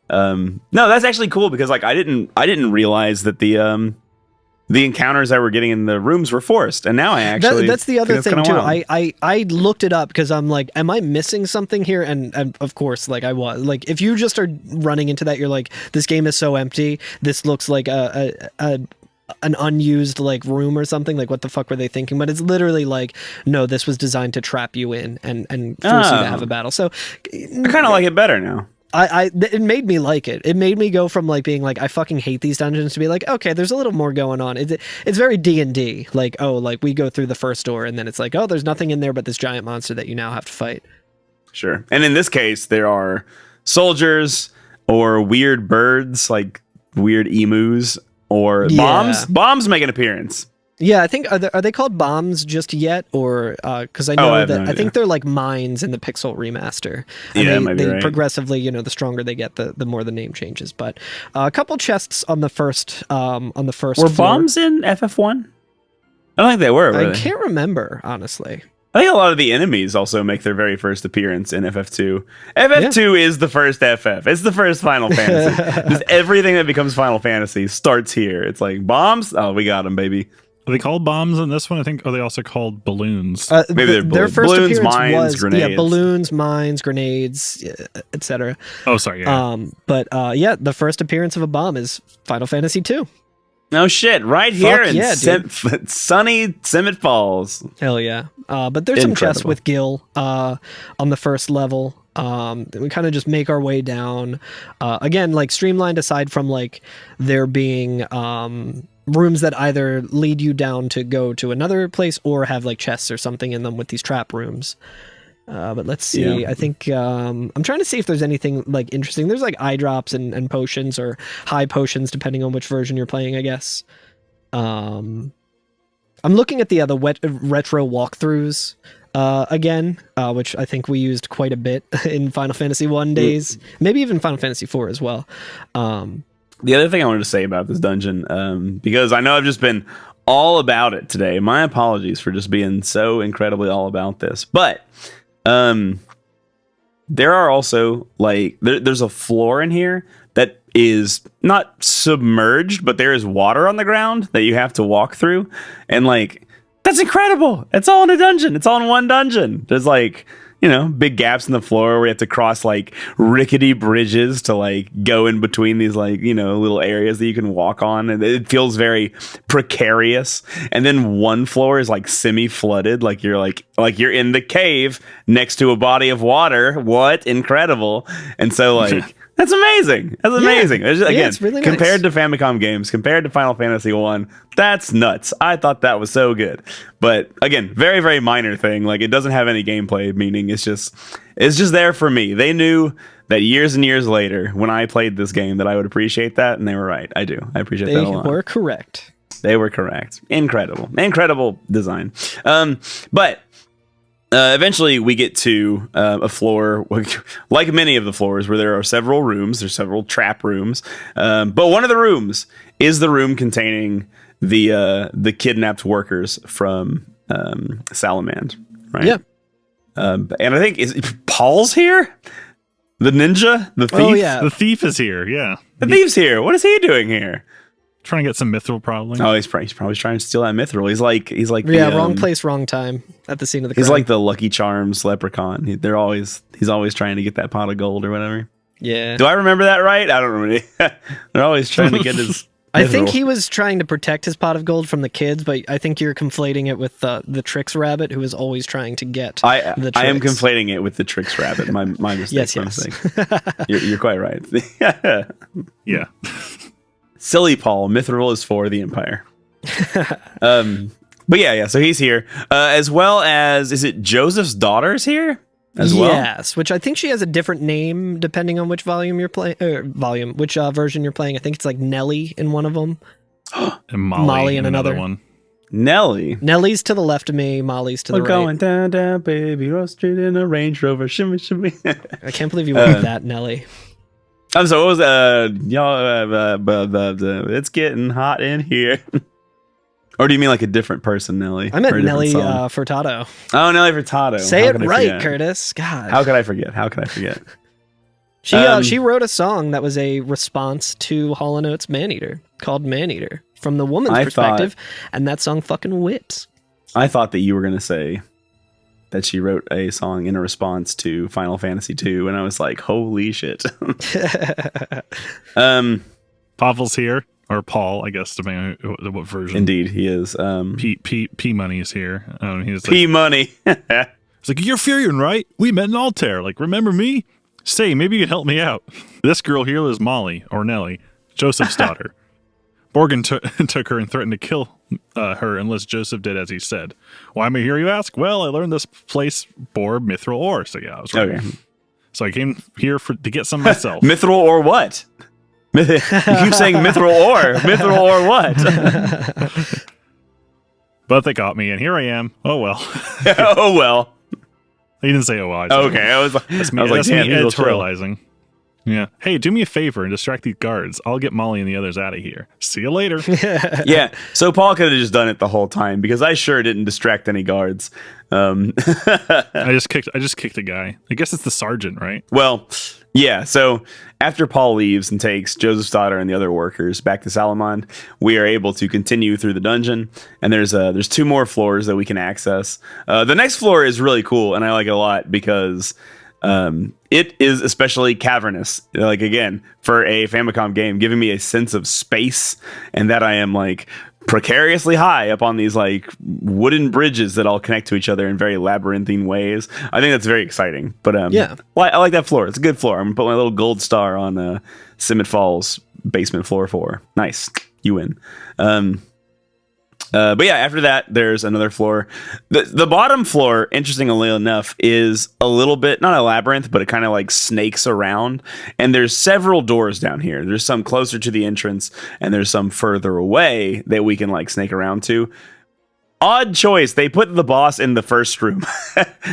no, that's actually cool, because like I didn't realize that the encounters I were getting in the rooms were forced, and now I actually... That's the other thing, too. I looked it up, because I'm like, am I missing something here? And of course, like, I was. Like, if you just are running into that, you're like, this game is so empty, this looks like an unused, like, room or something. Like, what the fuck were they thinking? But it's literally like, no, this was designed to trap you in and force you to have a battle. So... I kind of like it better now. It made me like it. It made me go from like being like, I fucking hate these dungeons, to be like, okay, there's a little more going on. It's very D&D. Like, oh, like we go through the first door, and then it's like, oh, there's nothing in there but this giant monster that you now have to fight. Sure. And in this case, there are soldiers or weird birds, like weird emus, or bombs. Bombs make an appearance. Yeah, I think are they called bombs just yet, or because I know I think they're like mines in the Pixel remaster. And they progressively, you know, the stronger they get, the more the name changes. But a couple chests on the first Were floor. Bombs in FF1? I don't think they were. I can't remember, honestly. I think a lot of the enemies also make their very first appearance in FF2. FF2 is the first FF. It's the first Final Fantasy. Just everything that becomes Final Fantasy starts here. It's like bombs. Oh, we got them, baby. Are they called bombs in this one? I think. Are they also called balloons? Maybe they're their first balloons, appearance mines, was grenades. Balloons, mines, grenades, etc. Oh, sorry. Yeah. The first appearance of a bomb is Final Fantasy 2. No shit, right here in sunny Simmet Falls. Hell yeah. But there's some chests with Gil on the first level. We kind of just make our way down. Again, like streamlined, aside from like there being rooms that either lead you down to go to another place or have like chests or something in them with these trap rooms. But let's see. I think I'm trying to see if there's anything like interesting. There's like eye drops and potions, or high potions, depending on which version you're playing, I guess. I'm looking at the other retro walkthroughs again, which I think we used quite a bit in Final Fantasy 1 days, maybe even Final Fantasy 4 as well. The other thing I wanted to say about this dungeon, because I know I've just been all about it today. My apologies for just being so incredibly all about this, but there are also like there's a floor in here that is not submerged, but there is water on the ground that you have to walk through, and like that's incredible. It's all in a dungeon. It's all in one dungeon. There's like, you know, big gaps in the floor where you have to cross like rickety bridges to like go in between these like, you know, little areas that you can walk on, and it feels very precarious. And then one floor is like semi-flooded, like you're in the cave next to a body of water. What incredible! And so like that's amazing. That's amazing. Again, it's really nice. Compared to Famicom games, compared to Final Fantasy 1, that's nuts. I thought that was so good. But again, very, very minor thing. Like, it doesn't have any gameplay meaning. It's just there for me. They knew that years and years later, when I played this game, that I would appreciate that, and they were right. I do. I appreciate that a lot. They were correct. They were correct. Incredible design. But eventually we get to a floor, like many of the floors, where there are several rooms. There's several trap rooms. But one of the rooms is the room containing the kidnapped workers from Salamand, right? Yeah. And I think is Paul's here? The ninja? The thief? Oh, yeah. The thief is here, yeah. The thief's here. What is he doing here? Trying to get some mithril, probably. Oh, he's probably trying to steal that mithril. He's like wrong place, wrong time at the scene of the crime. He's like the Lucky Charms leprechaun. He's always trying to get that pot of gold or whatever. Yeah. Do I remember that right? I don't remember. They're always trying to get his I think he was trying to protect his pot of gold from the kids, but I think you're conflating it with the Trix rabbit, who is always trying to get the Trix. I am conflating it with the Trix rabbit. My mistake. Yes. You're quite right. Yeah. Silly Paul. Mithril is for the Empire. But yeah. So he's here, as well as, is it Joseph's daughter's here as well? Yes, which I think she has a different name depending on which volume you're playing. Which version you're playing. I think it's like Nellie in one of them, and Molly in another one. Nellie's to the left of me. Molly's to the right. We're going down, baby, roasted in a Range Rover. Shimmy, shimmy. I can't believe you went that, Nellie. I'm sorry. What was y'all? It's getting hot in here. Or do you mean like a different person, Nelly? I meant Nelly Furtado. Oh, Nelly Furtado. Say it right, Curtis. God. How could I forget? She wrote a song that was a response to Hall & Oates' Maneater, called Maneater, from the woman's perspective, and that song fucking whips. I thought that you were going to say that she wrote a song in a response to Final Fantasy II, and I was like, holy shit. Pavel's here. Or Paul, I guess, depending on what version. Indeed, he is. P Money is here. He's P like, Money. It's like, you're Furion, right? We met in Altair. Like, remember me? Say, maybe you could help me out. This girl here is Molly, or Nellie, Joseph's daughter. Borgin took her and threatened to kill her unless Joseph did as he said. Why am I here, you ask? Well, I learned this place bore mithril ore. So yeah, I was right. Okay. So I came here to get some myself. Mithril or what? You keep saying mithril or what? But they got me, and here I am. Oh well. Oh well. He didn't say oh well. Okay, I was like, that's me editorializing. Yeah. Hey, do me a favor and distract these guards. I'll get Molly and the others out of here. See you later. Yeah. So Paul could have just done it the whole time because I sure didn't distract any guards. I just kicked a guy. I guess it's the sergeant, right? Well, yeah. So after Paul leaves and takes Joseph's daughter and the other workers back to Salamand, we are able to continue through the dungeon. And there's 2 more floors that we can access. The next floor is really cool, and I like it a lot because it is especially cavernous. Like, again, for a Famicom game, giving me a sense of space and that I am like precariously high up on these like wooden bridges that all connect to each other in very labyrinthine ways. I think that's very exciting. But yeah, well, I like that floor. It's a good floor. I'm gonna put my little gold star on Simmet Falls basement floor 4. Nice, you win. But yeah, after that, there's another floor. The bottom floor, interestingly enough, is a little bit, not a labyrinth, but it kind of like snakes around. And there's several doors down here. There's some closer to the entrance, and there's some further away that we can like snake around to. Odd choice. They put the boss in the first room.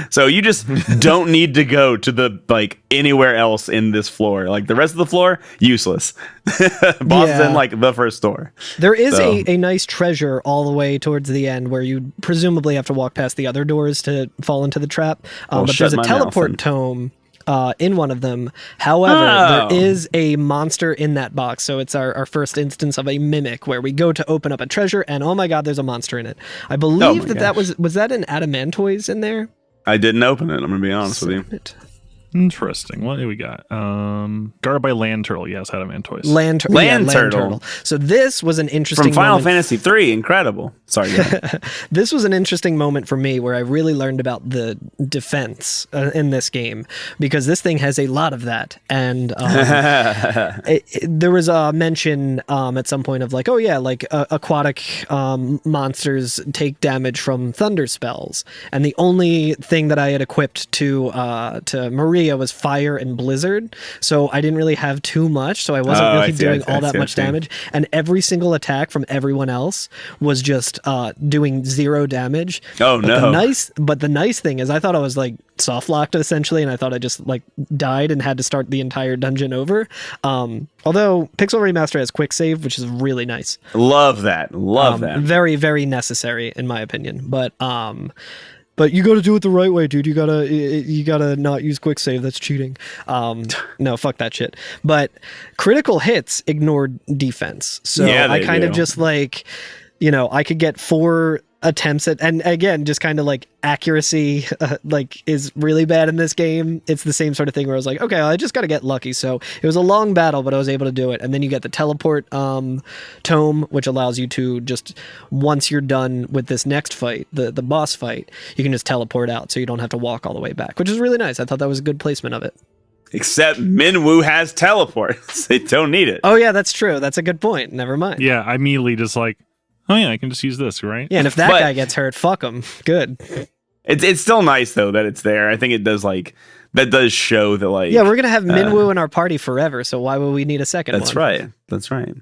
So you just don't need to go to the like anywhere else in this floor. Like the rest of the floor, useless. Boss is in like the first door. There is a nice treasure all the way towards the end where you presumably have to walk past the other doors to fall into the trap. But there's a teleport tome in one of them. However, there is a monster in that box. So it's our first instance of a mimic where we go to open up a treasure and oh my god, there's a monster in it. I believe that was that an adamantoise in there? I didn't open it. I'm going to be honest with you. Interesting. What do we got? Guarded by land turtle. Yes, adamantoise. Land turtle. So this was an interesting from Final Fantasy 3. Incredible. Sorry. This was an interesting moment for me where I really learned about the defense in this game because this thing has a lot of that. And there was a mention at some point of like, oh yeah, like aquatic monsters take damage from thunder spells. And the only thing that I had equipped to Maria Maria was fire and blizzard, so I didn't really have too much, so I wasn't really doing all that much damage. And every single attack from everyone else was just doing 0 damage. Oh, but no. The nice thing is I thought I was like soft locked essentially, and I thought I just like died and had to start the entire dungeon over. Although Pixel Remaster has quick save, which is really nice. Love that. Love that. Very, very necessary in my opinion. But you got to do it the right way, dude. You gotta not use quick save. That's cheating. No, fuck that shit. But critical hits ignored defense, so yeah, I kind of just like, I could get 4 attempts at, and again, just kind of like accuracy, like is really bad in this game. It's the same sort of thing where I was like, okay, I just got to get lucky. So it was a long battle, but I was able to do it. And then you get the teleport tome, which allows you to just, once you're done with this next fight, the boss fight, you can just teleport out, so you don't have to walk all the way back, which is really nice. I thought that was a good placement of it. Except Minwoo has teleports. They don't need it. Oh yeah, that's true. That's a good point. Never mind. Yeah, I immediately just like, oh yeah, I can just use this, right? Yeah, and if that guy gets hurt, fuck him. Good. It's still nice though that it's there. I think it does that does show that like. Yeah, we're gonna have Minwoo in our party forever, so why would we need a second that's one? That's right.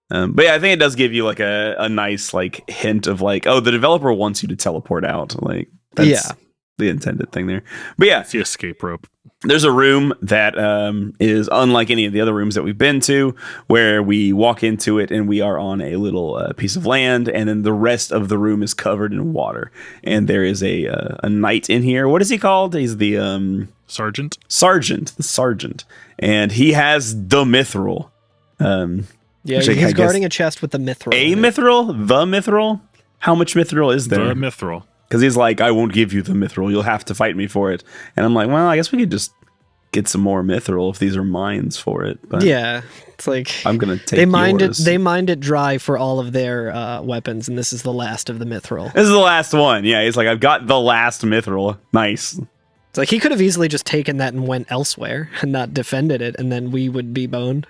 But yeah, I think it does give you like a nice like hint of like, oh, the developer wants you to teleport out. Like that's the intended thing there. But yeah, it's the escape rope. There's a room that is unlike any of the other rooms that we've been to, where we walk into it and we are on a little piece of land, and then the rest of the room is covered in water. And there is a knight in here. What is he called? He's the Sergeant. The sergeant, and he has the mithril. Yeah, he's guarding a chest with the mithril. A mithril? The mithril? How much mithril is there? The mithril. Because he's like, I won't give you the mithril. You'll have to fight me for it. And I'm like, well, I guess we could just get some more mithril if these are mines for it. But yeah, it's like I'm gonna take they mined yours. They mined it dry for all of their weapons, and this is the last of the mithril. This is the last one. Yeah, he's like, I've got the last mithril. Nice. It's like he could have easily just taken that and went elsewhere and not defended it, and then we would be boned.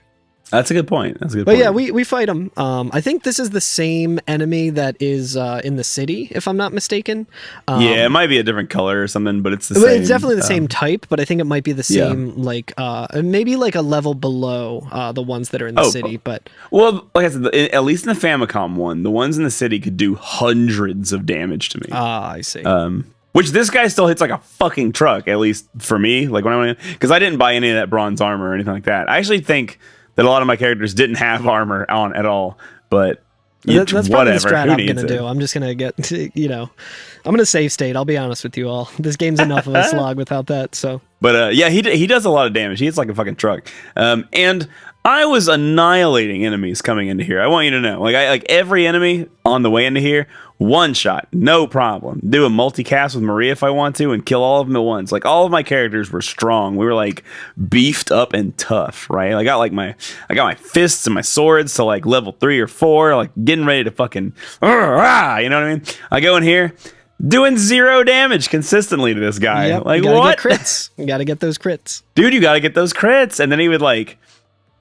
That's a good point. But yeah, we fight him. I think this is the same enemy that is in the city, if I'm not mistaken. Yeah, it might be a different color or something, but it's the same. It's definitely the same type, but I think it might be the same, like maybe like a level below the ones that are in the city. But well, like I said, at least in the Famicom one, the ones in the city could do hundreds of damage to me. Ah, I see. Which this guy still hits like a fucking truck, at least for me. Like when I went in, because I didn't buy any of that bronze armor or anything like that. I actually think that a lot of my characters didn't have armor on at all, but that's probably whatever. the strat I'm gonna do. I'm just gonna get, I'm gonna save state. I'll be honest with you all. This game's enough of a slog without that. So, but yeah, he does a lot of damage. He hits like a fucking truck. And I was annihilating enemies coming into here. I want you to know, like every enemy on the way into here, one shot, no problem. Do a multicast with Maria if I want to, and kill all of them at once. Like all of my characters were strong. We were like beefed up and tough, right? I got my fists and my swords to like level 3 or 4, like getting ready to fucking, you know what I mean? I go in here, doing 0 damage consistently to this guy. Yep, like you gotta what? Get crits. You gotta get those crits, dude. You gotta get those crits, and then he would like.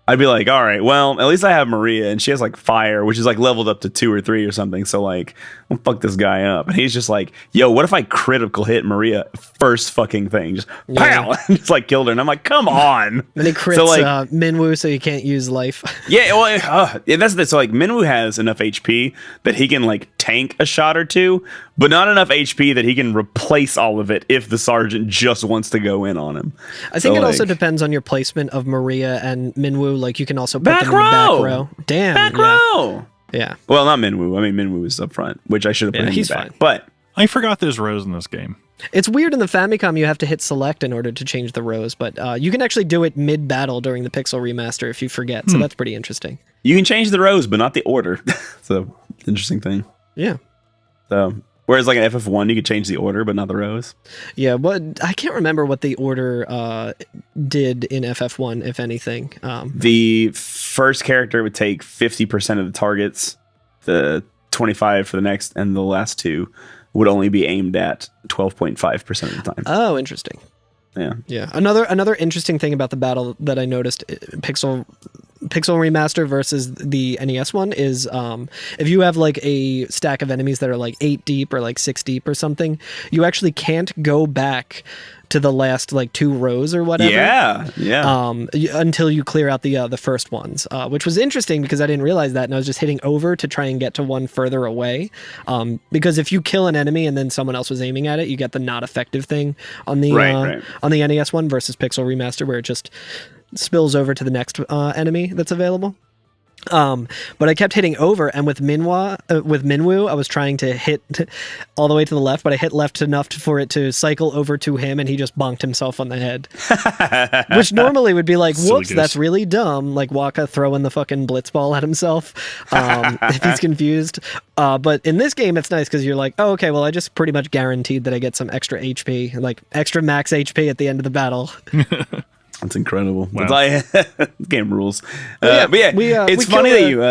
I'd be like, all right, well, at least I have Maria, and she has like fire, which is like leveled up to 2 or 3 or something. So like, I'll fuck this guy up. And he's just like, yo, what if I critical hit Maria first fucking thing? Just pow, and just like killed her. And I'm like, come on. Then he crits Minwoo, so you can't use life. Yeah, well, that's the so like Minwoo has enough HP that he can like tank a shot or two, but not enough HP that he can replace all of it if the sergeant just wants to go in on him. I think it also depends on your placement of Maria and Minwoo. Like you can also put them in the back row. Damn. Back row. Yeah. Well, not Minwoo. I mean, Minwoo is up front, which I should have put in the back. Fine. But I forgot there's rows in this game. It's weird in the Famicom you have to hit select in order to change the rows, but you can actually do it mid-battle during the Pixel Remaster if you forget, so that's pretty interesting. You can change the rows, but not the order. So, interesting thing. Yeah. So, whereas like an FF1, you could change the order, but not the rows. Yeah, but I can't remember what the order did in FF1, if anything. The first character would take 50% of the targets, the 25 for the next, and the last 2 would only be aimed at 12.5% of the time. Oh, interesting. Yeah. Another interesting thing about the battle that I noticed, Pixel Remaster versus the NES one, is if you have like a stack of enemies that are like 8 deep or like 6 deep or something, you actually can't go back to the last like 2 rows or whatever. Yeah. Until you clear out the first ones, which was interesting because I didn't realize that, and I was just hitting over to try and get to one further away. Because if you kill an enemy and then someone else was aiming at it, you get the not effective thing on the on the NES one versus Pixel Remaster, where it just spills over to the next enemy that's available. But I kept hitting over, and with Minwoo, I was trying to hit all the way to the left, but I hit left enough for it to cycle over to him, and he just bonked himself on the head. Which normally would be like, whoops, that's really dumb. Like Waka throwing the fucking blitzball at himself if he's confused. But in this game, it's nice because you're like, oh, okay, well, I just pretty much guaranteed that I get some extra HP, like extra max HP at the end of the battle. That's incredible. Wow. This game rules. It's funny that you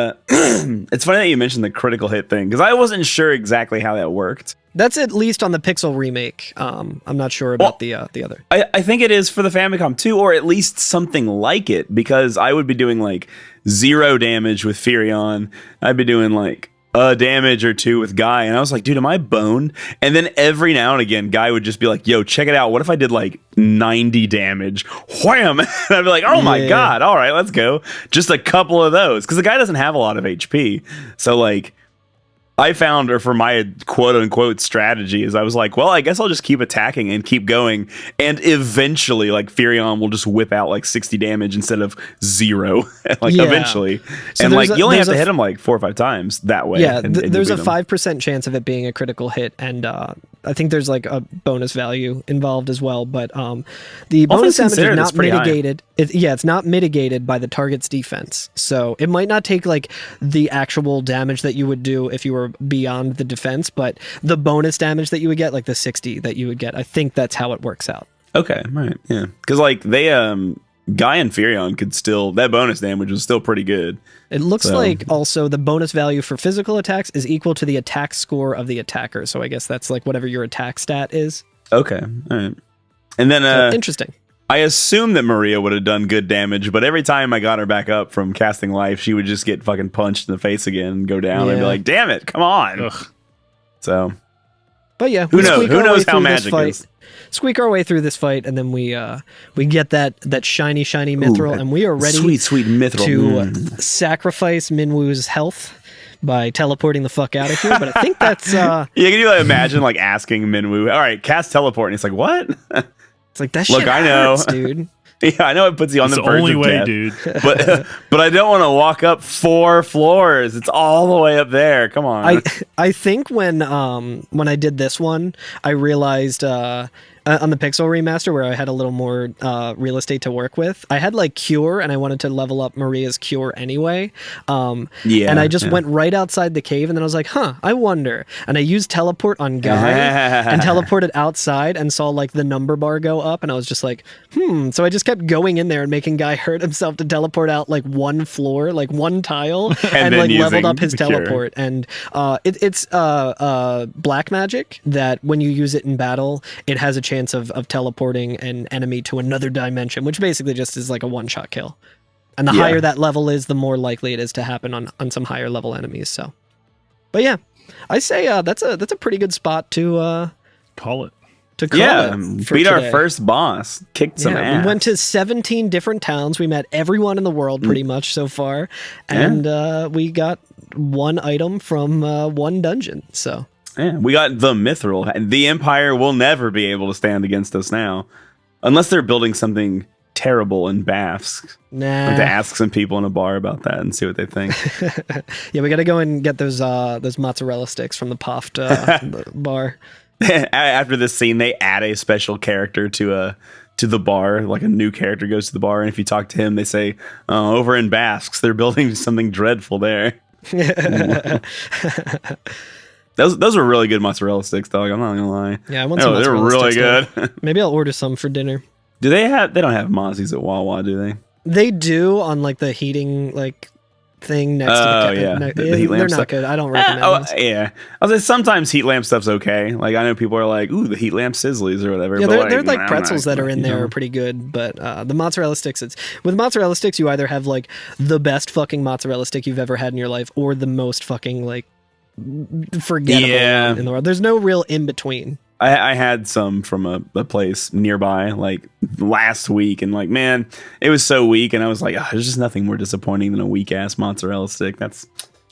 it's funny that you mentioned the critical hit thing, because I wasn't sure exactly how that worked. That's at least on the Pixel remake. I'm not sure about the other. I think it is for the Famicom too, or at least something like it, because I would be doing like 0 damage with Furion. I'd be doing like a damage or 2 with Guy, and I was like, dude, am I boned? And then every now and again, Guy would just be like, yo, check it out. What if I did like 90 damage? Wham! And I'd be like, oh my god, all right, let's go. Just a couple of those, because the guy doesn't have a lot of HP. So like, I found, or for my quote unquote strategy, is I was like, well, I guess I'll just keep attacking and keep going, and eventually like Furion will just whip out like 60 damage instead of 0. Eventually. So and like you only have to hit him like 4 or 5 times that way. Yeah, there's a 5% chance of it being a critical hit, and I think there's like a bonus value involved as well, but the bonus damage is not mitigated. It's not mitigated by the target's defense. So it might not take like the actual damage that you would do if you were beyond the defense, but the bonus damage that you would get, like the 60 that you would get, I think that's how it works out. Okay, right, yeah. Because like they Guy and Furion could still, that bonus damage was still pretty good. It looks like also the bonus value for physical attacks is equal to the attack score of the attacker. So I guess that's like whatever your attack stat is. Okay, all right. And then interesting. I assume that Maria would have done good damage, but every time I got her back up from casting life, she would just get fucking punched in the face again and go down and be like, damn it, come on. Ugh. So, but yeah, who knows how magic is. Squeak our way through this fight, and then we get that shiny mithril, and we are ready sweet mithril to sacrifice Minwoo's health by teleporting the fuck out of here. But I think that's can you like imagine like asking Minwoo, all right, cast teleport, and he's like, what? It's like, that shit hurts, dude. Yeah, I know it puts you on the verge only of way, death, dude. but I don't want to walk up 4 floors. It's all the way up there. Come on. I think when I did this one, I realized on the Pixel remaster, where I had a little more real estate to work with, I had like Cure, and I wanted to level up Maria's Cure anyway. And I just went right outside the cave, and then I was like, I wonder. And I used teleport on Guy and teleported outside and saw like the number bar go up, and I was just like, So I just kept going in there and making Guy hurt himself to teleport out like 1 floor, like 1 tile, and like leveled up his teleport. And it's black magic that when you use it in battle, it has a chance of teleporting an enemy to another dimension, which basically just is like a 1-shot kill. And the higher that level is, the more likely it is to happen on some higher level enemies. So, but yeah, I say that's a pretty good spot to call it. Beat our first boss, kicked some ass. We went to 17 different towns. We met everyone in the world pretty much so far, and we got 1 item from 1 dungeon. So. Yeah, we got the mithril. The Empire will never be able to stand against us now, unless they're building something terrible in Baths. Nah. I have to ask some people in a bar about that and see what they think. Yeah, we got to go and get those mozzarella sticks from the Poft bar. After this scene, they add a special character to the bar. Like a new character goes to the bar, and if you talk to him, they say, over in Basques, they're building something dreadful there. Those were really good mozzarella sticks, dog. I'm not gonna lie. Yeah, I want some mozzarella sticks. They're really good. Maybe I'll order some for dinner. Do they have? They don't have mozzies at Wawa, do they? They do on like the heating like thing next to the heat lamp. They're not good. I don't recommend those. Yeah, I was like, sometimes heat lamp stuff's okay. Like I know people are like, ooh, the heat lamp sizzlies or whatever. Yeah, they're like pretzels that are in there are pretty good. But the mozzarella sticks, with mozzarella sticks, you either have like the best fucking mozzarella stick you've ever had in your life, or the most fucking like forgettable in the world. There's no real in between. I had some from a place nearby like last week, and like, man, it was so weak, and I was like, there's just nothing more disappointing than a weak ass mozzarella stick. That's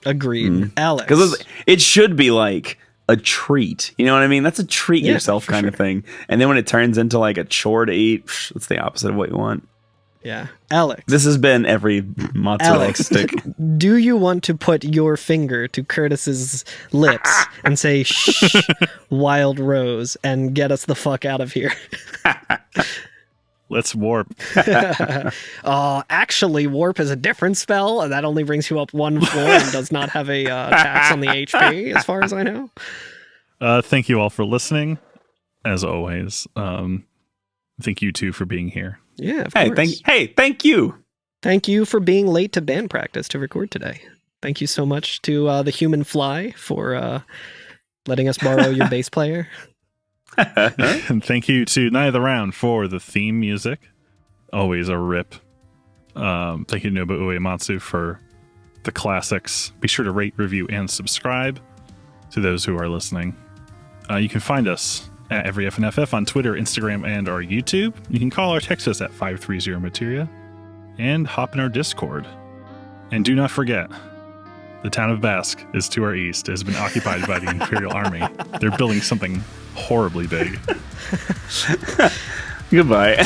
agreed, Alex. Because it should be like a treat, you know what I mean? That's a treat yourself kind of thing. And then when it turns into like a chore to eat, it's the opposite of what you want. Yeah, Alex. This has been every mozzarella stick. Do you want to put your finger to Curtis's lips and say "shh, Wild Rose" and get us the fuck out of here? Let's warp. Actually, warp is a different spell, and that only brings you up one floor and does not have a tax on the HP, as far as I know. Thank you all for listening, as always. Thank you two for being here. Yeah, of course. Thank you. Thank you for being late to band practice to record today. Thank you so much to the Human Fly for letting us borrow your bass player. And thank you to Night of the Round for the theme music. Always a rip. Thank you to Nobu Uematsu for the classics. Be sure to rate, review, and subscribe to those who are listening. You can find us at EveryFNFF on Twitter, Instagram, and our YouTube. You can call or text us at 530-MATERIA and hop in our Discord. And do not forget, the town of Basque is to our east. It has been occupied by the Imperial Army. They're building something horribly big. Goodbye.